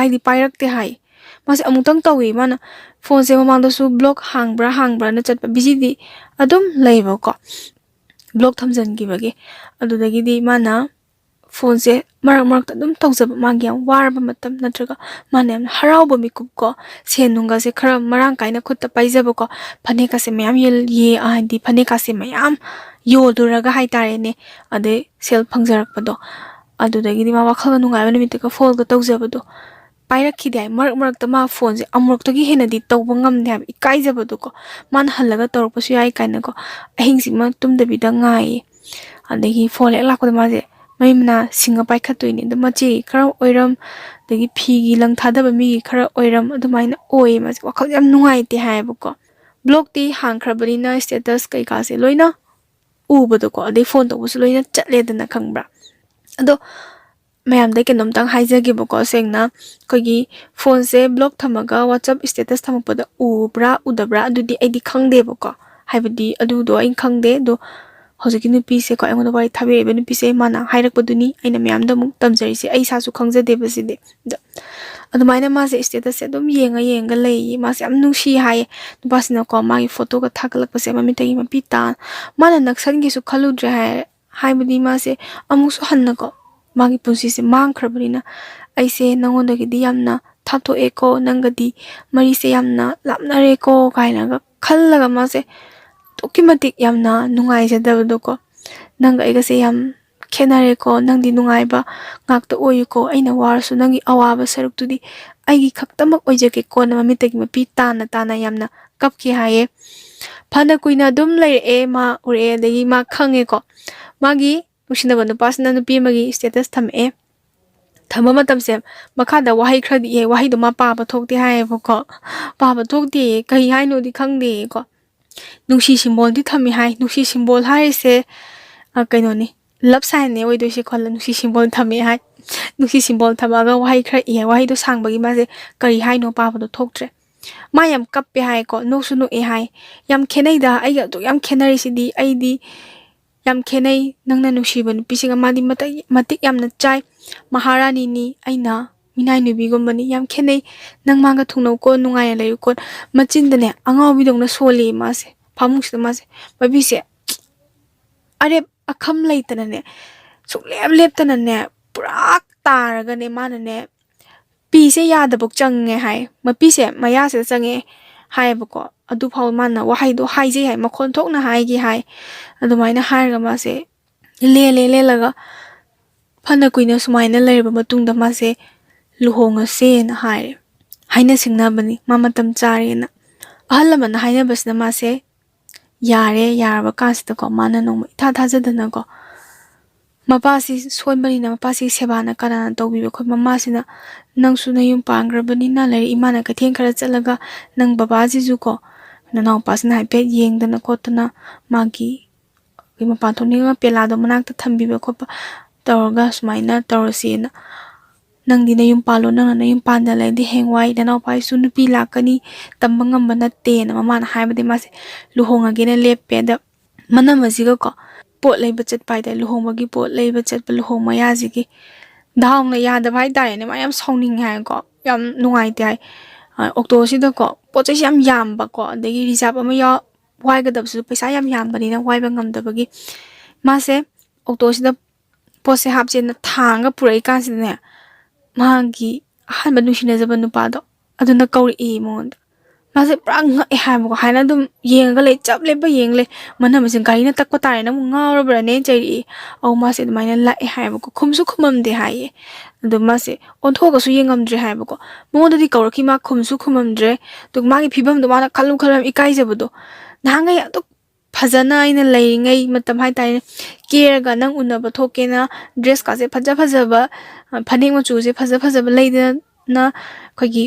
ꯄꯥꯏꯔꯛꯇꯦ ꯍꯥꯏꯌꯦ ꯃꯥꯁꯦ ꯑꯃꯨꯛꯇꯪ ꯇꯧꯋꯤ ꯃꯥꯅ ꯐꯣꯟꯁꯦ ꯃꯃꯥꯡꯗꯁꯨ ꯕ꯭ꯂꯣꯛ ꯍꯥꯡꯕ꯭ꯔꯥꯅ ꯆꯠꯄ ꯕꯤꯖꯤꯗꯤ ꯑꯗꯨꯝ ꯂꯩꯕꯀꯣ ꯕ꯭ꯂꯣꯛ ꯊꯝꯖꯤꯟꯈꯤꯕꯒꯤ ꯑꯗꯨꯗꯒꯤꯗꯤ ꯃꯥꯅ ꯐꯣꯟꯁꯦ ꯃꯔꯛꯇ ꯑꯗꯨꯝ ꯇꯧꯖꯕ ꯃꯥꯒꯤ ꯌꯥꯝ ꯋꯥꯔꯕ ꯃꯇꯝ ꯅꯠꯇ꯭ꯔꯒ ꯃꯥꯅ ꯌꯥꯝ ꯍꯔꯥꯎꯕ ꯃꯤꯀꯨꯞꯀꯣ ꯁꯦꯟ ꯅꯨꯡꯒꯁꯦ ꯈꯔ ꯃꯔꯥꯡ ꯀꯥꯏꯅ ꯈꯨꯠꯇ ꯄꯥꯏꯖꯕꯀꯣ ꯐꯅꯦꯛꯀꯁꯦ ꯃꯌꯥꯝ ꯍꯥꯏꯗꯤ ꯐꯅꯦꯛꯀꯁꯦ ꯃꯌꯥꯝ ꯌꯣꯜꯂꯨꯔꯒ ꯍꯥꯏꯇꯥꯔꯦꯅꯦ ꯑꯗꯩ ꯁꯦꯜ ꯐꯪꯖꯔꯛꯄꯗꯣ ꯑꯗꯨꯗꯒꯤꯗꯤ ꯃꯥ ꯋꯥꯈꯜꯒ ꯅꯨꯡꯉꯥꯏꯕ ꯅꯨꯃꯤꯠꯇꯒ ꯐꯣꯟꯒ ꯇꯧꯖꯕꯗꯣ ꯄꯥꯏꯔꯛꯈꯤꯗꯦ ꯍꯥꯏ ꯃꯔꯛꯇ ꯃꯥ ꯐꯣꯟꯁꯦ ꯑꯃꯨꯔꯛꯇꯒꯤ ꯍꯦꯟꯅꯗꯤ ꯇꯧꯕ ꯉꯝꯗꯦ ꯍꯥꯏꯕ ꯏꯀꯥꯏꯖꯕꯗꯣꯀꯣ ꯃꯥꯅ ꯍꯜꯂꯒ ꯇꯧꯔꯛꯄꯁꯨ ꯌꯥꯏ ꯀꯥꯏꯅꯀꯣ ꯑꯍꯤꯡꯁꯤꯃ ꯇꯨꯝꯗꯕꯤꯗ ꯉꯥꯏꯌꯦ ꯑꯗꯒꯤ ꯐꯣꯟ ꯍꯦꯛ ꯂꯥꯛꯄꯗ ꯃꯥꯁꯦ ꯃꯩ ꯃꯅꯥ ꯁꯤꯡꯉ ꯄꯥꯏꯈꯠꯇꯣꯏꯅꯤ ꯑꯗꯨ ꯃꯆꯦ ꯈꯔ ꯑꯣꯏꯔꯝ ꯑꯗꯒꯤ ꯐꯤꯒꯤ ꯂꯪ ꯊꯥꯗꯕ ꯃꯤꯒꯤ ꯈꯔ ꯑꯣꯏꯔꯝ ꯑꯗꯨꯃꯥꯏꯅ ꯑꯣꯏꯌꯦ ꯃꯥꯁꯦ ꯋꯥꯈꯜ ꯌꯥꯝ ꯅꯨꯡꯉꯥꯏꯇꯦ ꯍꯥꯏꯌꯦꯕꯀꯣ ꯕ꯭ꯂꯣꯛꯇꯤ ꯍꯥꯡꯈ꯭ꯔꯕꯅꯤꯅ ꯏꯁꯇꯦꯇꯁ ꯀꯩꯀꯥꯁꯦ ꯂꯣꯏꯅ ꯎꯕꯗꯣꯀꯣ ꯑꯗꯩ ꯐꯣꯟ ꯇꯧꯕꯁꯨ ꯂꯣꯏꯅ ꯆꯠꯂꯦꯗꯅ ꯈꯪꯕ꯭ꯔꯥ ꯑꯗꯣ ꯃꯌꯥꯝꯗꯩ ꯀꯩꯅꯣꯝꯇꯪ ꯍꯥꯏꯖꯒꯦꯕꯀꯣ ꯁꯦꯡꯅ ꯑꯩꯈꯣꯏꯒꯤ ꯐꯣꯟꯁꯦ ꯕ꯭ꯂꯣꯛ ꯊꯝꯃꯒ ꯋꯥꯆꯞ ꯏꯁꯇꯦꯇꯁ ꯊꯝꯃꯛꯄꯗ ꯎꯕ꯭ꯔꯥ ꯎꯗꯕ꯭ꯔꯥ ꯑꯗꯨꯗꯤ ꯑꯩꯗꯤ ꯈꯪꯗꯦꯕꯀꯣ ꯍꯥꯏꯕꯗꯤ ꯑꯗꯨꯗꯣ ꯑꯩꯅ ꯈꯪꯗꯦ ꯑꯗꯣ ꯍꯧꯖꯤꯛꯀꯤ ꯅꯨꯄꯤꯁꯦꯀꯣ ꯑꯩꯉꯣꯟꯗ ꯋꯥꯔꯤ ꯊꯥꯕꯤꯔꯛꯏꯕ ꯅꯨꯄꯤꯁꯦ ꯃꯥꯅ ꯍꯥꯏꯔꯛꯄꯗꯨꯅꯤ ꯑꯩꯅ ꯃꯌꯥꯝꯗ ꯑꯃꯨꯛ ꯇꯝꯖꯔꯤꯁꯦ ꯑꯩ ꯏꯁꯥꯁꯨ ꯈꯪꯖꯗꯦꯕ ꯁꯤꯗꯤ ꯑꯗꯨꯃꯥꯏꯅ ꯃꯥꯁꯦ ꯏꯁꯇꯦꯇꯁꯁꯦ ꯑꯗꯨꯝ ꯌꯦꯡꯉ ꯂꯩꯌꯦ ꯃꯥꯁꯦ ꯌꯥꯝ ꯅꯨꯡꯁꯤ ꯍꯥꯏꯌꯦ ꯅꯨꯄꯥꯁꯤꯅꯀꯣ ꯃꯥꯒꯤ ꯐꯣꯇꯣꯒ ꯊꯥꯒꯠꯂꯛꯄꯁꯦ ꯃꯃꯤꯠꯇꯒꯤ ꯃꯄꯤ ꯃꯥꯅ ꯅꯛꯁꯟꯒꯦꯁꯨ ꯈꯜꯂꯨꯗ꯭ꯔꯦ ꯍꯥꯏꯕꯗꯤ ꯃꯥꯁꯦ ꯑꯃꯨꯛꯁꯨ ꯍꯟꯅꯀꯣ ꯃꯥꯒꯤ ꯄꯨꯟꯁꯤꯁꯦ ꯃꯥꯡꯈ꯭ꯔꯕꯅꯤꯅ ꯑꯩꯁꯦ ꯅꯉꯣꯟꯗꯒꯤꯗꯤ ꯌꯥꯝꯅ ꯊꯥꯞꯇꯣꯛꯑꯦꯀꯣ ꯅꯪꯒꯗꯤ ꯃꯔꯤꯁꯦ ꯌꯥꯝꯅ ꯂꯥꯞꯅꯔꯦꯀꯣ ꯀꯥꯏꯅꯒ ꯈꯜꯂꯒ ꯃꯥꯁꯦ ꯑꯗꯨꯛꯀꯤ ꯃꯇꯤꯛ ꯌꯥꯝꯅ ꯅꯨꯡꯉꯥꯏꯖꯗꯕꯗꯣꯀꯣ ꯅꯪꯒ ꯑꯩꯒꯁꯦ ꯌꯥꯝ ꯈꯦꯠꯅꯔꯦꯀꯣ ꯅꯪꯗꯤ ꯅꯨꯡꯉꯥꯏꯕ ꯉꯥꯛꯇ ꯑꯣꯏꯌꯨꯀꯣ ꯑꯩꯅ ꯋꯥꯔꯁꯨ ꯅꯪꯒꯤ ꯑꯋꯥꯕ ꯁꯔꯨꯛꯇꯨꯗꯤ ꯑꯩꯒꯤ ꯈꯛꯇꯃꯛ ꯑꯣꯏꯖꯒꯦꯀꯣꯅ ꯃꯃꯤꯠꯇꯒꯤ ꯃꯄꯤ ꯇꯥꯅ ꯌꯥꯝꯅ ꯀꯞꯈꯤ ꯍꯥꯏꯌꯦ ꯐꯅ ꯀꯨꯏꯅ ꯑꯗꯨꯝ ꯂꯩꯔꯛꯑꯦ ꯃꯥ ꯎꯔꯛꯑꯦ ꯑꯗꯒꯤ ꯃꯥ ꯈꯪꯉꯦꯀꯣ ꯃꯥꯒꯤ ꯅꯨꯡꯁꯤꯅꯕ ꯅꯨꯄꯥꯁꯤꯅ ꯅꯨꯄꯤ ꯑꯃꯒꯤ ꯏꯁꯇꯦꯇꯁ ꯊꯝꯃꯛꯑꯦ ꯊꯝꯕ ꯃꯇꯝꯁꯦ ꯃꯈꯥꯗ ꯋꯥꯍꯩ ꯈꯔꯗꯤ ꯏꯍꯦ ꯋꯥꯍꯩꯗꯣ ꯃꯥ ꯄꯥꯕ ꯊꯣꯛꯇꯦ ꯍꯥꯏꯌꯦꯕꯀꯣ ꯄꯥꯕ ꯊꯣꯛꯇꯦ ꯀꯩ ꯍꯥꯏꯅꯣꯗꯤ ꯈꯪꯗꯦꯀꯣ ꯅꯨꯡꯁꯤ ꯁꯤꯝꯕꯣꯜꯗꯤ ꯊꯝꯃꯤ ꯍꯥꯏ ꯅꯨꯡꯁꯤ ꯁꯤꯝꯕꯣꯜ ꯍꯥꯏꯔꯤꯁꯦ ꯀꯩꯅꯣꯅꯤ ꯂꯞ ꯁꯥꯏꯟꯅꯦ ꯑꯣꯏꯗꯣꯏꯁꯦ ꯈꯣꯠꯂ ꯅꯨꯡꯁꯤ ꯁꯤꯝꯕꯣꯜ ꯊꯝꯃꯤ ꯍꯥꯏ ꯅꯨꯡꯁꯤ ꯁꯤꯝꯕꯣꯜ ꯊꯝꯃꯒ ꯋꯥꯍꯩ ꯈꯔ ꯏꯍꯦ ꯋꯥꯍꯩꯗꯣ ꯁꯥꯡꯕꯒꯤ ꯃꯥꯁꯦ ꯀꯔꯤ ꯍꯥꯏꯅꯣ ꯄꯥꯕꯗꯣ ꯊꯣꯛꯇ꯭ꯔꯦ ꯃꯥ ꯌꯥꯝ ꯀꯞꯄꯦ ꯍꯥꯏꯀꯣ ꯅꯣꯛꯁꯨ ꯅꯣꯛꯑꯦ ꯍꯥꯏ ꯌꯥꯝ ꯈꯦꯠꯅꯩꯗ ꯑꯩꯒ ꯑꯗꯨꯛ ꯌꯥꯝ ꯈꯦꯠꯅꯔꯤꯁꯤꯗꯤ ꯑꯩꯗꯤ ꯌꯥꯝ ꯈꯦꯠꯅꯩ ꯅꯪꯅ ꯅꯨꯡꯁꯤꯕ ꯅꯨꯄꯤꯁꯤꯒ ꯃꯥꯗꯤ ꯃꯇꯤꯛ ꯌꯥꯝꯅ ꯆꯥꯏ ꯃꯍꯥꯔꯥꯅꯤꯅꯤ ꯑꯩꯅ ꯃꯤꯅꯥꯏ ꯅꯨꯕꯤꯒꯨꯝꯕꯅꯤ ꯌꯥꯝ ꯈꯦꯠꯅꯩ ꯅꯪ ꯃꯥꯒ ꯊꯨꯡꯅꯧꯀꯣ ꯅꯨꯡꯉꯥꯏꯅ ꯂꯩꯌꯨꯀꯣ ꯃꯆꯤꯟꯗꯅꯦ ꯑꯉꯥꯎꯕꯤꯗꯧꯅ ꯁꯣꯜꯂꯤ ꯃꯥꯁꯦ ꯐꯃꯨꯡꯁꯤꯗ ꯃꯥꯁꯦ ꯃꯕꯤꯁꯦ ꯑꯔꯦꯞ ꯑꯈꯝ ꯂꯩꯇꯅꯅꯦ ꯁꯨꯡꯂꯦꯞ ꯂꯦꯞꯇꯅꯅꯦ ꯄꯨꯔꯥ ꯇꯥꯔꯒꯅꯦ ꯃꯥꯅꯅꯦ ꯄꯤꯁꯦ ꯌꯥꯗꯕꯧ ꯆꯪꯉꯦ ꯍꯥꯏ ꯃꯄꯤꯁꯦ ꯃꯌꯥꯁꯤꯗ ꯆꯪꯉꯦ ꯍꯥꯏꯌꯦꯕꯀꯣ ꯑꯗꯨꯐꯥꯎ ꯃꯥꯅ ꯋꯥꯍꯩꯗꯣ ꯍꯥꯏꯖꯩ ꯍꯥꯏ ꯃꯈꯣꯟ ꯊꯣꯛꯅ ꯍꯥꯏꯒꯦ ꯍꯥꯏ ꯑꯗꯨꯃꯥꯏꯅ ꯍꯥꯏꯔꯒ ꯃꯥꯁꯦ ꯂꯦꯜꯂꯒ ꯐꯅ ꯀꯨꯏꯅ ꯁꯨꯃꯥꯏꯅ ꯂꯩꯔꯕ ꯃꯇꯨꯡꯗ ꯃꯥꯁꯦ ꯂꯨꯍꯣꯡꯉꯁꯦꯅ ꯍꯥꯏꯔꯦ ꯍꯥꯏꯅ ꯁꯤꯡꯅꯕꯅꯤ ꯃꯥ ꯃꯇꯝ ꯆꯥꯔꯦꯅ ꯑꯍꯜ ꯂꯃꯟꯅ ꯍꯥꯏꯅꯕꯁꯤꯅ ꯃꯥꯁꯦ ꯌꯥꯔꯕ ꯀꯥꯟꯁꯤꯗꯀꯣ ꯃꯥꯅ ꯅꯣꯡꯃ ꯏꯊꯥ ꯊꯥꯖꯗꯅꯀꯣ ꯃꯄꯥꯁꯤ ꯁꯣꯟꯕꯅꯤꯅ ꯃꯄꯥꯁꯤ ꯁꯦꯕꯥꯅ ꯀꯅꯥꯅ ꯇꯧꯕꯤꯕ ꯑꯩꯈꯣꯏ ꯃꯃꯥꯁꯤꯅ ꯅꯪꯁꯨ ꯅꯌꯨꯝ ꯄꯥꯟꯈ꯭ꯔꯕꯅꯤꯅ ꯂꯩꯔꯛ ꯏꯃꯥꯅ ꯀꯩꯊꯦꯜ ꯈꯔ ꯆꯠꯂꯒ ꯅꯪ ꯕꯕꯥꯁꯤꯁꯨ ꯀꯣ ꯅꯅꯥꯎꯄꯥꯁꯤꯅ ꯍꯥꯏꯐꯦꯠ ꯌꯦꯡꯗꯅ ꯈꯣꯠꯇꯅ ꯃꯥꯒꯤ ꯃꯄꯥꯟ ꯊꯣꯛꯅꯤꯡꯉ ꯄꯦꯂꯥꯗꯣ ꯃꯅꯥꯛꯇ ꯊꯝꯕꯤꯕ ꯈꯣꯠꯄ ꯇꯧꯔꯒ ꯁꯨꯃꯥꯏꯅ ꯇꯧꯔꯁꯦꯅ ꯅꯪꯗꯤ ꯅꯌꯨꯝ ꯄꯥꯜꯂꯣ ꯅꯪꯅ ꯅꯌꯨꯝ ꯄꯥꯟꯗ ꯂꯩꯔꯗꯤ ꯍꯌꯦꯡꯋꯥꯏ ꯅꯅꯥꯎꯄꯥꯁꯨ ꯅꯨꯄꯤ ꯂꯥꯛꯀꯅꯤ ꯇꯝꯕ ꯉꯝꯕ ꯅꯠꯇꯦꯅ ꯃꯃꯥꯅ ꯍꯥꯏꯕꯗꯤ ꯃꯥꯁꯦ ꯂꯨꯍꯣꯡꯉꯒꯦꯅ ꯂꯦꯞꯄꯦ ꯑꯗ ꯃꯅꯝ ꯑꯁꯤꯒꯀꯣ ꯄꯣꯠ ꯂꯩꯕ ꯆꯠꯄ ꯍꯥꯏꯇꯥꯔꯦ ꯂꯨꯍꯣꯡꯕꯒꯤ ꯄꯣꯠ ꯂꯩꯕ ꯆꯠꯄ ꯂꯨꯍꯣꯡ ꯃꯌꯥꯁꯤꯒꯤ ꯗꯥꯎꯅ ꯌꯥꯗꯕ ꯍꯥꯏꯇꯥꯔꯦꯅꯦ ꯃꯥ ꯌꯥꯝ ꯁꯥꯎꯅꯤꯡꯉꯦ ꯍꯥꯏꯀꯣ ꯌꯥꯝ ꯅꯨꯡꯉꯥꯏꯇꯦ ꯍꯥꯏ ꯑꯣꯛꯇꯣꯁꯤꯗꯀꯣ ꯄꯣꯠ ꯆꯩꯁꯤ ꯌꯥꯝ ꯌꯥꯝꯕꯀꯣ ꯑꯗꯒꯤ ꯔꯤꯖꯥꯕ ꯑꯃ ꯋꯥꯏꯒꯗꯕꯁꯨ ꯄꯩꯁా ꯌꯥꯝ ꯌꯥꯝꯕꯅꯤꯅ ꯋꯥꯏꯕ ꯉꯝꯗꯕꯒꯤ ꯃꯥꯁꯦ ꯑꯣꯛꯇꯣꯁꯤꯗ ꯄꯣꯠꯁꯦ ꯍꯥꯞꯆꯦꯅ ꯊꯥꯡꯒ ꯄꯨꯔꯛꯏꯀꯥꯟꯁꯤꯗꯅꯦ ꯃꯥꯒꯤ ꯑꯍꯥꯟꯕ ꯅꯨꯡꯁꯤꯅꯖꯕ ꯅꯨꯄꯥꯗꯣ ꯑꯗꯨꯅ ꯀꯧꯔꯛꯏ ꯃꯉꯣꯟꯗ ꯃꯥꯁꯦ ꯄꯨꯔꯥ ꯉꯛꯑꯦ ꯍꯥꯏꯕꯀꯣ ꯍꯥꯏꯅ ꯑꯗꯨꯝ ꯌꯦꯡꯉꯒ ꯂꯩ ꯆꯞ ꯂꯦꯞꯄ ꯌꯦꯡ ꯂꯩ ꯃꯅꯝꯁꯦ ꯒꯥꯔꯤꯅ ꯇꯛꯄ ꯇꯥꯔꯦ ꯅꯪ ꯉꯥꯎꯔꯕ꯭ꯔꯅꯦ ꯆꯩꯔꯛꯏ ꯃꯥꯁꯦ ꯑꯗꯨꯃꯥꯏꯅ ꯂꯥꯛꯑꯦ ꯍꯥꯏꯕꯀꯣ ꯈꯨꯝꯁꯨ ꯈꯨꯝꯃꯝꯗꯦ ꯍꯥꯏꯌꯦ ꯑꯗꯣ ꯃꯥꯁꯦ ꯑꯣꯟꯊꯣꯛꯑꯒꯁꯨ ꯌꯦꯡꯉꯝꯗ꯭ꯔꯦ ꯍꯥꯏꯕꯀꯣ ꯃꯉꯣꯟꯗꯗꯤ ꯀꯧꯔꯛꯈꯤ ꯃꯥ ꯈꯨꯝꯁꯨ ꯈꯨꯝꯃꯝꯗ꯭ꯔꯦ ꯑꯗꯨꯒ ꯃꯥꯒꯤ ꯐꯤꯕꯝꯗꯣ ꯃꯥꯅ ꯈꯜꯂꯨ ꯏꯀꯥꯏꯖꯕꯗꯣ ꯅꯍꯥꯟꯈꯩ ꯑꯗꯨꯛ ꯐꯖꯅ ꯑꯩꯅ ꯂꯩꯔꯤꯉꯩ ꯃꯇꯝ ꯍꯥꯏꯇꯥꯔꯦ ꯀꯦꯔꯒ ꯅꯪ ꯎꯅꯕ ꯊꯣꯛꯀꯦꯅ ꯗ꯭ꯔꯦꯁꯀꯥꯁꯦ ꯐꯖꯕ ꯐꯅꯦꯛ ꯃꯆꯨꯁꯦ ꯐꯖꯕ ꯂꯩꯗꯅ ꯑꯩꯈꯣꯏꯒꯤ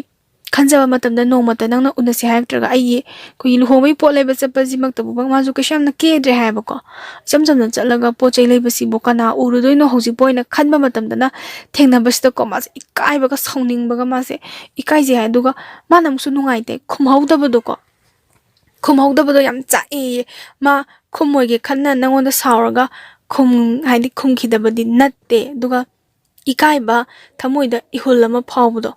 ꯈꯟꯖꯕ ꯃꯇꯝꯗ ꯅꯣꯡꯃꯇ ꯅꯪꯅ ꯎꯅꯁꯦ ꯍꯥꯏꯔꯛꯇ꯭ꯔꯒ ꯑꯩꯈꯣꯏꯒꯤ ꯂꯨꯍꯣꯡꯕꯒꯤ ꯄꯣꯠ ꯂꯩꯕ ꯆꯠꯄꯁꯤꯃꯛꯇꯕꯨ ꯃꯥꯁꯨ ꯀꯩꯁꯨ ꯌꯥꯝꯅ ꯀꯦꯗ꯭ꯔꯦ ꯍꯥꯏꯕꯀꯣ ꯏꯆꯝ ꯆꯝꯅ ꯆꯠꯂꯒ ꯄꯣꯠ ꯆꯩ ꯂꯩꯕꯁꯤꯕꯨ ꯀꯅꯥ ꯎꯔꯨꯗꯣꯏꯅꯣ ꯍꯧꯖꯤꯛꯄꯨ ꯑꯣꯏꯅ ꯈꯟꯕ ꯃꯇꯝꯗꯅ ꯊꯦꯡꯅꯕꯁꯤꯗꯀꯣ ꯃꯥꯁꯦ ꯏꯀꯥꯏꯕꯒ ꯁꯥꯎꯅꯤꯡꯕꯒ ꯃꯥꯁꯦ ꯏꯀꯥꯏꯖꯩ ꯍꯥꯏ ꯑꯗꯨꯒ ꯃꯥꯅ ꯑꯃꯨꯛꯁꯨ ꯅꯨꯡꯉꯥꯏꯇꯦ ꯈꯨꯝꯍꯧꯗꯕꯗꯣ ꯌꯥꯝ ꯆꯥꯛꯑꯦꯌꯦ ꯃꯥ ꯈꯨꯝꯃꯣꯏꯒꯦ ꯈꯟꯅ ꯅꯪꯉꯣꯟꯗ ꯁꯥꯎꯔꯒ ꯍꯥꯏꯗꯤ ꯈꯨꯝꯈꯤꯗꯕꯗꯤ ꯅꯠꯇꯦ ꯑꯗꯨꯒ ꯏꯀꯥꯏꯕ ꯊꯃꯣꯏꯗ ꯏꯍꯨꯜ ꯑꯃ ꯐꯥꯎꯕꯗꯣ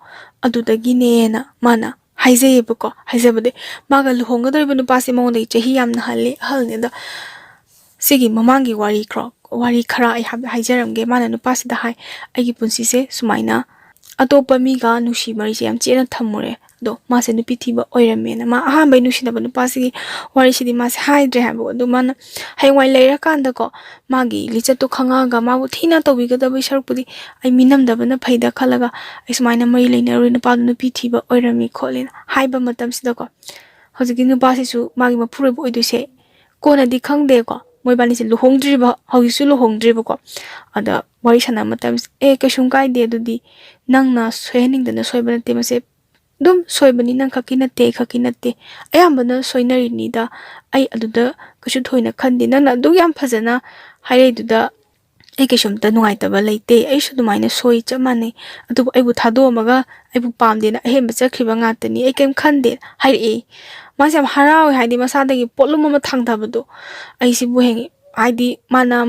ꯑꯗꯨꯗꯒꯤꯅꯦꯅ ꯃꯥꯅ ꯍꯥꯏꯖꯕꯗꯤ ꯃꯥꯒ ꯂꯨꯍꯣꯡꯒꯗꯧꯔꯤꯕ ꯅꯨꯄꯥꯁꯦ ꯃꯉꯣꯟꯗꯒꯤ ꯆꯍꯤ ꯌꯥꯝꯅ ꯑꯍꯜꯅꯤ ꯑꯗꯣ ꯁꯤꯒꯤ ꯃꯃꯥꯡꯒꯤ ꯋꯥꯔꯤ ꯈꯔ ꯑꯩ ꯍꯥꯏꯖꯔꯝꯒꯦ ꯃꯥꯅ ꯅꯨꯄꯥꯁꯤꯗ ꯍꯥꯏ ꯑꯩꯒꯤ ꯄꯨꯟꯁꯤꯁꯦ ꯁꯨꯃꯥꯏꯅ ꯑꯇꯣꯞꯄ ꯃꯤꯒ ꯅꯨꯡꯁꯤ ꯃꯔꯤꯁꯦ ꯌꯥꯝ ꯆꯦꯠꯅ ꯊꯝꯃꯨꯔꯦ ꯑꯗꯣ ꯃꯥꯁꯦ ꯅꯨꯄꯤ ꯊꯤꯕ ꯑꯣꯏꯔꯝꯃꯦꯅ ꯃꯥ ꯑꯍꯥꯟꯕꯩ ꯅꯨꯡꯁꯤꯅꯕ ꯅꯨꯄꯥꯁꯤꯒꯤ ꯋꯥꯔꯤꯁꯤꯗꯤ ꯃꯥꯁꯦ ꯍꯥꯏꯗ꯭ꯔꯦ ꯍꯥꯏꯕ ꯑꯗꯣ ꯃꯥꯅ ꯍꯌꯦꯡꯋꯥꯏ ꯂꯩꯔꯀꯥꯟꯗꯀꯣ ꯃꯥꯒꯤ ꯂꯤꯆꯠꯇꯣ ꯈꯪꯉꯛꯑꯒ ꯃꯥꯕꯨ ꯊꯤꯅ ꯇꯧꯕꯤꯒꯗꯕꯒꯤ ꯁꯔꯨꯛꯄꯨꯗꯤ ꯑꯩ ꯃꯤꯅꯝꯗꯕꯅ ꯐꯩꯗ ꯈꯜꯂꯒ ꯑꯩ ꯁꯨꯃꯥꯏꯅ ꯃꯔꯤ ꯂꯩꯅꯔꯨꯏ ꯅꯨꯄꯥꯗꯨ ꯅꯨꯄꯤ ꯊꯤꯕ ꯑꯣꯏꯔꯝꯃꯤ ꯈꯣꯠꯂꯦꯅ ꯍꯥꯏꯕ ꯃꯇꯝꯁꯤꯗꯀꯣ ꯍꯧꯖꯤꯛꯀꯤ ꯅꯨꯄꯥꯁꯤꯁꯨ ꯃꯥꯒꯤ ꯃꯄꯨꯔꯣꯏꯕ ꯑꯣꯏꯗꯣꯏꯁꯦ ꯀꯣꯟꯅꯗꯤ ꯈꯪꯗꯦꯀꯣ ꯃꯣꯏꯕꯥꯅꯤꯁꯦ ꯍꯧꯖꯤꯛꯁꯨ ꯂꯨꯍꯣꯡꯗ꯭ꯔꯤꯕꯀꯣ ꯑꯗ ꯋꯥꯔꯤ ꯁꯥꯟꯅꯕ ꯃꯇꯝꯁꯦ ꯀꯩꯁꯨꯝ ꯀꯥꯏꯗꯦ ꯑꯗꯨꯗꯤ ꯅꯪꯅ ꯁꯣꯏꯍꯟꯅꯤꯡꯗꯅ ꯁꯣꯏꯕ ꯅꯠꯇꯦ ꯃꯁꯦ ꯑꯗꯨꯝ ꯁꯣꯏꯕꯅꯤ ꯅꯪ ꯈꯛꯀꯤ ꯅꯠꯇꯦ ꯑꯩ ꯈꯛꯀꯤ ꯅꯠꯇꯦ ꯑꯌꯥꯝꯕꯅ ꯁꯣꯏꯅꯔꯤꯅꯤꯗ ꯑꯩ ꯑꯗꯨꯗ ꯀꯩꯁꯨ ꯊꯣꯏꯅ ꯈꯟꯗꯦ ꯅꯪꯅ ꯑꯗꯨꯛ ꯌꯥꯝ ꯐꯖꯅ ꯍꯥꯏꯔꯛꯏꯗꯨꯗ ꯑꯩ ꯀꯩꯁꯨꯝꯇ ꯅꯨꯡꯉꯥꯏꯇꯕ ꯂꯩꯇꯦ ꯑꯩꯁꯨ ꯑꯗꯨꯃꯥꯏꯅ ꯁꯣꯏ ꯆꯞ ꯃꯥꯟꯅꯩ ꯑꯗꯨꯕꯨ ꯑꯩꯕꯨ ꯊꯥꯗꯣꯛꯑꯝꯃꯒ ꯑꯩꯕꯨ ꯄꯥꯝꯗꯦꯅ ꯑꯍꯦꯟꯕ ꯆꯠꯈ꯭ꯔꯤꯕ ꯉꯥꯛꯇꯅꯤ ꯑꯩ ꯀꯩꯝ ꯈꯟꯗꯦ ꯍꯥꯏꯔꯛꯑꯦ ꯃꯥꯁꯦ ꯌꯥꯝ ꯍꯔꯥꯎꯋꯦ ꯍꯥꯏꯗꯤ ꯃꯁꯥꯗꯒꯤ ꯄꯣꯠꯂꯨꯝ ꯑꯃ ꯊꯥꯡꯊꯕꯗꯣ ꯑꯩꯁꯤꯕꯨ ꯍꯥꯏꯗꯤ ꯃꯥꯅ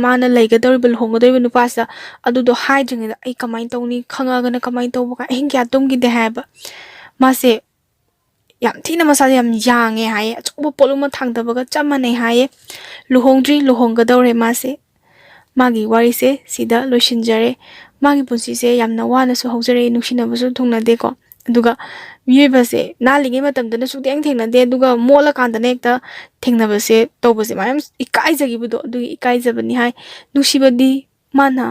ꯂꯨꯍꯣꯡꯒꯗꯧꯔꯤꯕ ꯅꯨꯄꯥꯁꯤꯗ ꯑꯗꯨꯗꯣ ꯍꯥꯏꯗ꯭ꯔꯤꯉꯩꯗ ꯑꯩ ꯀꯃꯥꯏꯅ ꯇꯧꯅꯤ ꯈꯪꯉꯒꯅ ꯀꯃꯥꯏꯅ ꯇꯧꯕ ꯑꯍꯤꯡ ꯀꯌꯥ ꯇꯨꯝꯈꯤꯗꯦ ꯍꯥꯏꯕ ꯃꯥꯁꯦ ꯌꯥꯝ ꯊꯤꯅ ꯃꯁꯥꯁꯦ ꯌꯥꯝ ꯌꯥꯡꯉꯦ ꯍꯥꯏꯌꯦ ꯑꯆꯧꯕ ꯄꯣꯠꯂꯨꯝ ꯑꯃ ꯊꯥꯡꯊꯕꯒ ꯆꯞ ꯃꯥꯟꯅꯩ ꯍꯥꯏꯌꯦ ꯂꯨꯍꯣꯡꯒꯗꯧꯔꯦ ꯃꯥꯁꯦ ꯃꯥꯒꯤ ꯋꯥꯔꯤꯁꯦ ꯁꯤꯗ ꯂꯣꯏꯁꯤꯟꯖꯔꯦ ꯃꯥꯒꯤ ꯄꯨꯟꯁꯤꯁꯦ ꯌꯥꯝꯅ ꯋꯥꯅꯁꯨ ꯍꯧꯖꯔꯛꯏ ꯅꯨꯡꯁꯤꯅꯕꯁꯨ ꯊꯨꯡꯅꯗꯦꯀꯣ ꯑꯗꯨꯒ ꯃꯤꯑꯣꯏꯕꯁꯦ ꯅꯥꯜꯂꯤꯉꯩ ꯃꯇꯝꯗꯅ ꯁꯨꯡꯊꯦꯡ ꯊꯦꯡꯅꯗꯦ ꯑꯗꯨꯒ ꯃꯣꯠꯂꯀꯥꯟꯗꯅ ꯍꯦꯛꯇ ꯊꯦꯡꯅꯕꯁꯦ ꯇꯧꯕꯁꯦ ꯃꯌꯥꯝ ꯏꯀꯥꯏꯖꯈꯤꯕꯗꯣ ꯑꯗꯨꯒꯤ ꯏꯀꯥꯏꯖꯕꯅꯤ ꯍꯥꯏ ꯅꯨꯡꯁꯤꯕꯗꯤ ꯃꯥꯅ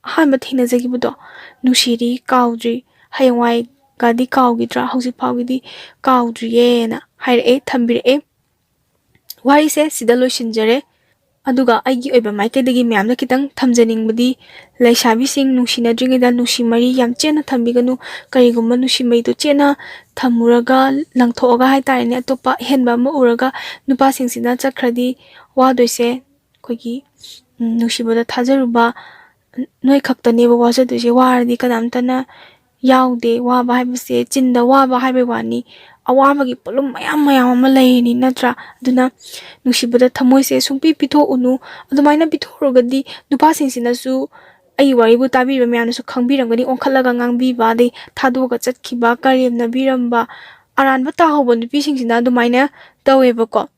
ꯑꯍꯥꯟꯕ ꯊꯦꯡꯅꯖꯈꯤꯕꯗꯣ ꯅꯨꯡꯁꯤꯔꯤ ꯀꯥꯎꯗ꯭ꯔꯤ ꯍꯌꯦꯡꯋꯥꯏꯒꯗꯤ ꯀꯥꯎꯈꯤꯗ꯭ꯔꯥ ꯍꯧꯖꯤꯛ ꯐꯥꯎꯒꯤꯗꯤ ꯀꯥꯎꯗ꯭ꯔꯤꯌꯦꯅ ꯍꯥꯏꯔꯛꯑꯦ ꯊꯝꯕꯤꯔꯛꯑꯦ ꯋꯥꯔꯤꯁꯦ ꯁꯤꯗ ꯂꯣꯏꯁꯤꯟꯖꯔꯦ ꯑꯗꯨꯒ ꯑꯩꯒꯤ ꯑꯣꯏꯕ ꯃꯥꯏꯀꯩꯗꯒꯤ ꯃꯌꯥꯝꯗ ꯈꯤꯇꯪ ꯊꯝꯖꯅꯤꯡꯕꯗꯤ ꯂꯩꯁꯥꯕꯤꯁꯤꯡ ꯅꯨꯡꯁꯤꯅꯗ꯭ꯔꯤꯉꯩꯗ ꯅꯨꯡꯁꯤ ꯃꯔꯤ ꯌꯥꯝ ꯆꯦꯠꯅ ꯊꯝꯕꯤꯒꯅꯨ ꯀꯔꯤꯒꯨꯝꯕ ꯅꯨꯡꯁꯤ ꯃꯔꯤꯗꯣ ꯆꯦꯠꯅ ꯊꯝꯃꯨꯔꯒ ꯂꯪꯊꯣꯛꯑꯒ ꯍꯥꯏꯇꯥꯔꯦꯅꯦ ꯑꯇꯣꯞꯄ ꯑꯍꯦꯟꯕ ꯑꯃ ꯎꯔꯒ ꯅꯨꯄꯥꯁꯤꯡꯁꯤꯅ ꯆꯠꯈ꯭ꯔꯗꯤ ꯋꯥꯗꯣꯏꯁꯦ ꯑꯩꯈꯣꯏꯒꯤ ꯅꯨꯡꯁꯤꯕꯗ ꯊꯥꯖꯔꯨꯕ ꯅꯣꯏ ꯈꯛꯇꯅꯦꯕ ꯋꯥꯖꯗꯣꯏꯁꯦ ꯋꯥꯔꯗꯤ ꯀꯅꯥꯝꯇꯅ ꯌꯥꯎꯗꯦ ꯋꯥꯕ ꯍꯥꯏꯕꯁꯦ ꯆꯤꯟꯗ ꯋꯥꯕ ꯍꯥꯏꯕꯩ ꯋꯥꯅꯤ ꯑꯋꯥꯕꯒꯤ ꯄꯣꯠꯂꯨꯝ ꯃꯌꯥꯝ ꯑꯃ ꯂꯩꯔꯤꯅꯤ ꯅꯠꯇ꯭ꯔꯥ ꯑꯗꯨꯅ ꯅꯨꯡꯁꯤꯕꯗ ꯊꯃꯣꯏꯁꯦ ꯁꯨꯡꯄꯤ ꯄꯤꯊꯣꯛꯎꯅꯨ ꯑꯗꯨꯃꯥꯏꯅ ꯄꯤꯊꯣꯛꯎꯔꯒꯗꯤ ꯅꯨꯄꯥꯁꯤꯡꯁꯤꯅꯁꯨ ꯑꯩꯒꯤ ꯋꯥꯔꯤꯕꯨ ꯇꯥꯕꯤꯕ ꯃꯌꯥꯝꯅꯁꯨ ꯈꯪꯕꯤꯔꯝꯒꯅꯤ ꯑꯣꯟꯈꯠꯂꯒ ꯉꯥꯡꯕꯤꯕ ꯑꯗꯩ ꯊꯥꯗꯣꯛꯑꯒ ꯆꯠꯈꯤꯕ ꯀꯔꯦꯝꯅꯕꯤꯔꯝꯕ ꯑꯔꯥꯟꯕ ꯇꯥꯍꯧꯕ ꯅꯨꯄꯤꯁꯤꯡꯁꯤꯅ ꯑꯗꯨꯃꯥꯏꯅ ꯇꯧꯋꯦꯕꯀꯣ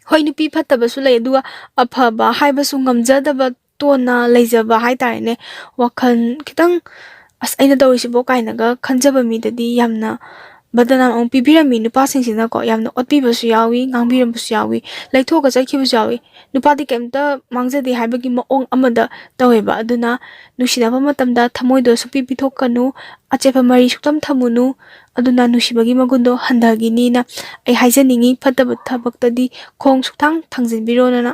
ꯍꯣꯏ ꯅꯨꯄꯤ ꯐꯠꯇꯕꯁꯨ ꯂꯩ ꯑꯗꯨꯒ ꯑꯐꯕ ꯍꯥꯏꯕꯁꯨ ꯉꯝꯖꯗꯕ ꯇꯣꯟꯅ ꯂꯩꯖꯕ ꯍꯥꯏꯇꯥꯔꯦꯅꯦ ꯋꯥꯈꯜ ꯈꯤꯇꯪ ꯑꯁ ꯑꯩꯅ ꯇꯧꯔꯤꯁꯤꯕꯣ ꯀꯥꯏꯅꯒ ꯈꯟꯖꯕ ꯃꯤꯗꯗꯤ ꯌꯥꯝꯅ ꯕꯗꯅꯥꯝ ꯑꯃꯨꯛ ꯄꯤꯕꯤꯔꯝꯃꯤ ꯅꯨꯄꯥꯁꯤꯡꯁꯤꯅꯀꯣ ꯌꯥꯝꯅ ꯑꯣꯠꯄꯤꯕꯁꯨ ꯌꯥꯎꯏ ꯉꯥꯡꯕꯤꯔꯝꯕꯁꯨ ꯌꯥꯎꯏ ꯂꯩꯊꯣꯛꯑꯒ ꯆꯠꯈꯤꯕꯁꯨ ꯌꯥꯎꯏ ꯅꯨꯄꯥꯗꯤ ꯀꯩꯝꯇ ꯃꯥꯡꯖꯗꯦ ꯍꯥꯏꯕꯒꯤꯃꯑꯣꯡ ꯑꯃꯗ ꯇꯧꯋꯦꯕ ꯑꯗꯨꯅ ꯅꯨꯡꯁꯤꯅꯕ ꯃꯇꯝꯗ ꯊꯃꯣꯏꯗꯣ ꯁꯨꯡꯄꯤ ꯄꯤꯊꯣꯛꯀꯅꯨ ꯑꯆꯦꯠꯄ ꯃꯔꯤ ꯁꯨꯛꯊꯝ ꯊꯝꯃꯨꯅꯨ ꯑꯗꯨꯅ ꯅꯨꯡꯁꯤꯕꯒꯤ ꯃꯒꯨꯟꯗꯣ ꯍꯟꯊꯈꯤꯅꯤꯅ ꯑꯩ ꯍꯥꯏꯖꯅꯤꯡꯉꯤ ꯐꯠꯇꯕ ꯊꯕꯛꯇꯗꯤ ꯈꯣꯡ ꯁꯨꯛꯊꯥꯡ ꯊꯥꯡꯖꯤꯟꯕꯤꯔꯣꯅꯅ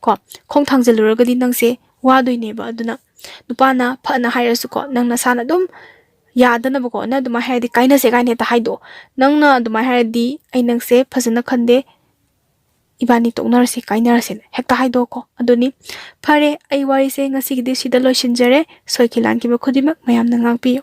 ꯀꯣ ꯈꯣꯡ ꯊꯥꯡꯖꯤꯜꯂꯨꯔꯒꯗꯤ ꯅꯪꯁꯦ ꯋꯥꯗꯣꯏꯅꯦꯕ ꯑꯗꯨꯅ ꯅꯨꯄꯥꯅ ꯐꯅ ꯍꯥꯏꯔꯁꯨꯀꯣ ꯅꯪ ꯅꯁꯥꯅ ꯑꯗꯨꯝ ꯌꯥꯗꯅꯕꯀꯣ ꯅꯪ ꯑꯗꯨꯃꯥꯏꯅ ꯍꯥꯏꯔꯗꯤ ꯀꯥꯏꯅꯁꯦ ꯀꯥꯏꯅ ꯍꯦꯛꯇ ꯍꯥꯏꯗꯣꯛꯑꯣ ꯅꯪꯅ ꯑꯗꯨꯃꯥꯏꯅ ꯍꯥꯏꯔꯗꯤ ꯑꯩ ꯅꯪꯁꯦ ꯐꯖꯅ ꯈꯟꯗꯦ ꯏꯕꯥꯅꯤ ꯇꯣꯛꯅꯔꯁꯤ ꯀꯥꯏꯅꯔꯁꯦꯅ ꯍꯦꯛꯇ ꯍꯥꯏꯗꯣꯛꯑꯣꯀꯣ ꯑꯗꯨꯅꯤ ꯐꯔꯦ ꯑꯩ ꯋꯥꯔꯤꯁꯦ ꯉꯁꯤꯒꯤꯗꯤ ꯁꯤꯗ ꯂꯣꯏꯁꯤꯟꯖꯔꯦ ꯁꯣꯏꯈꯤ ꯂꯥꯟꯈꯤꯕ ꯈꯨꯗꯤꯡꯃꯛ ꯃꯌꯥꯝꯅ ꯉꯥꯛꯄꯤꯌꯨ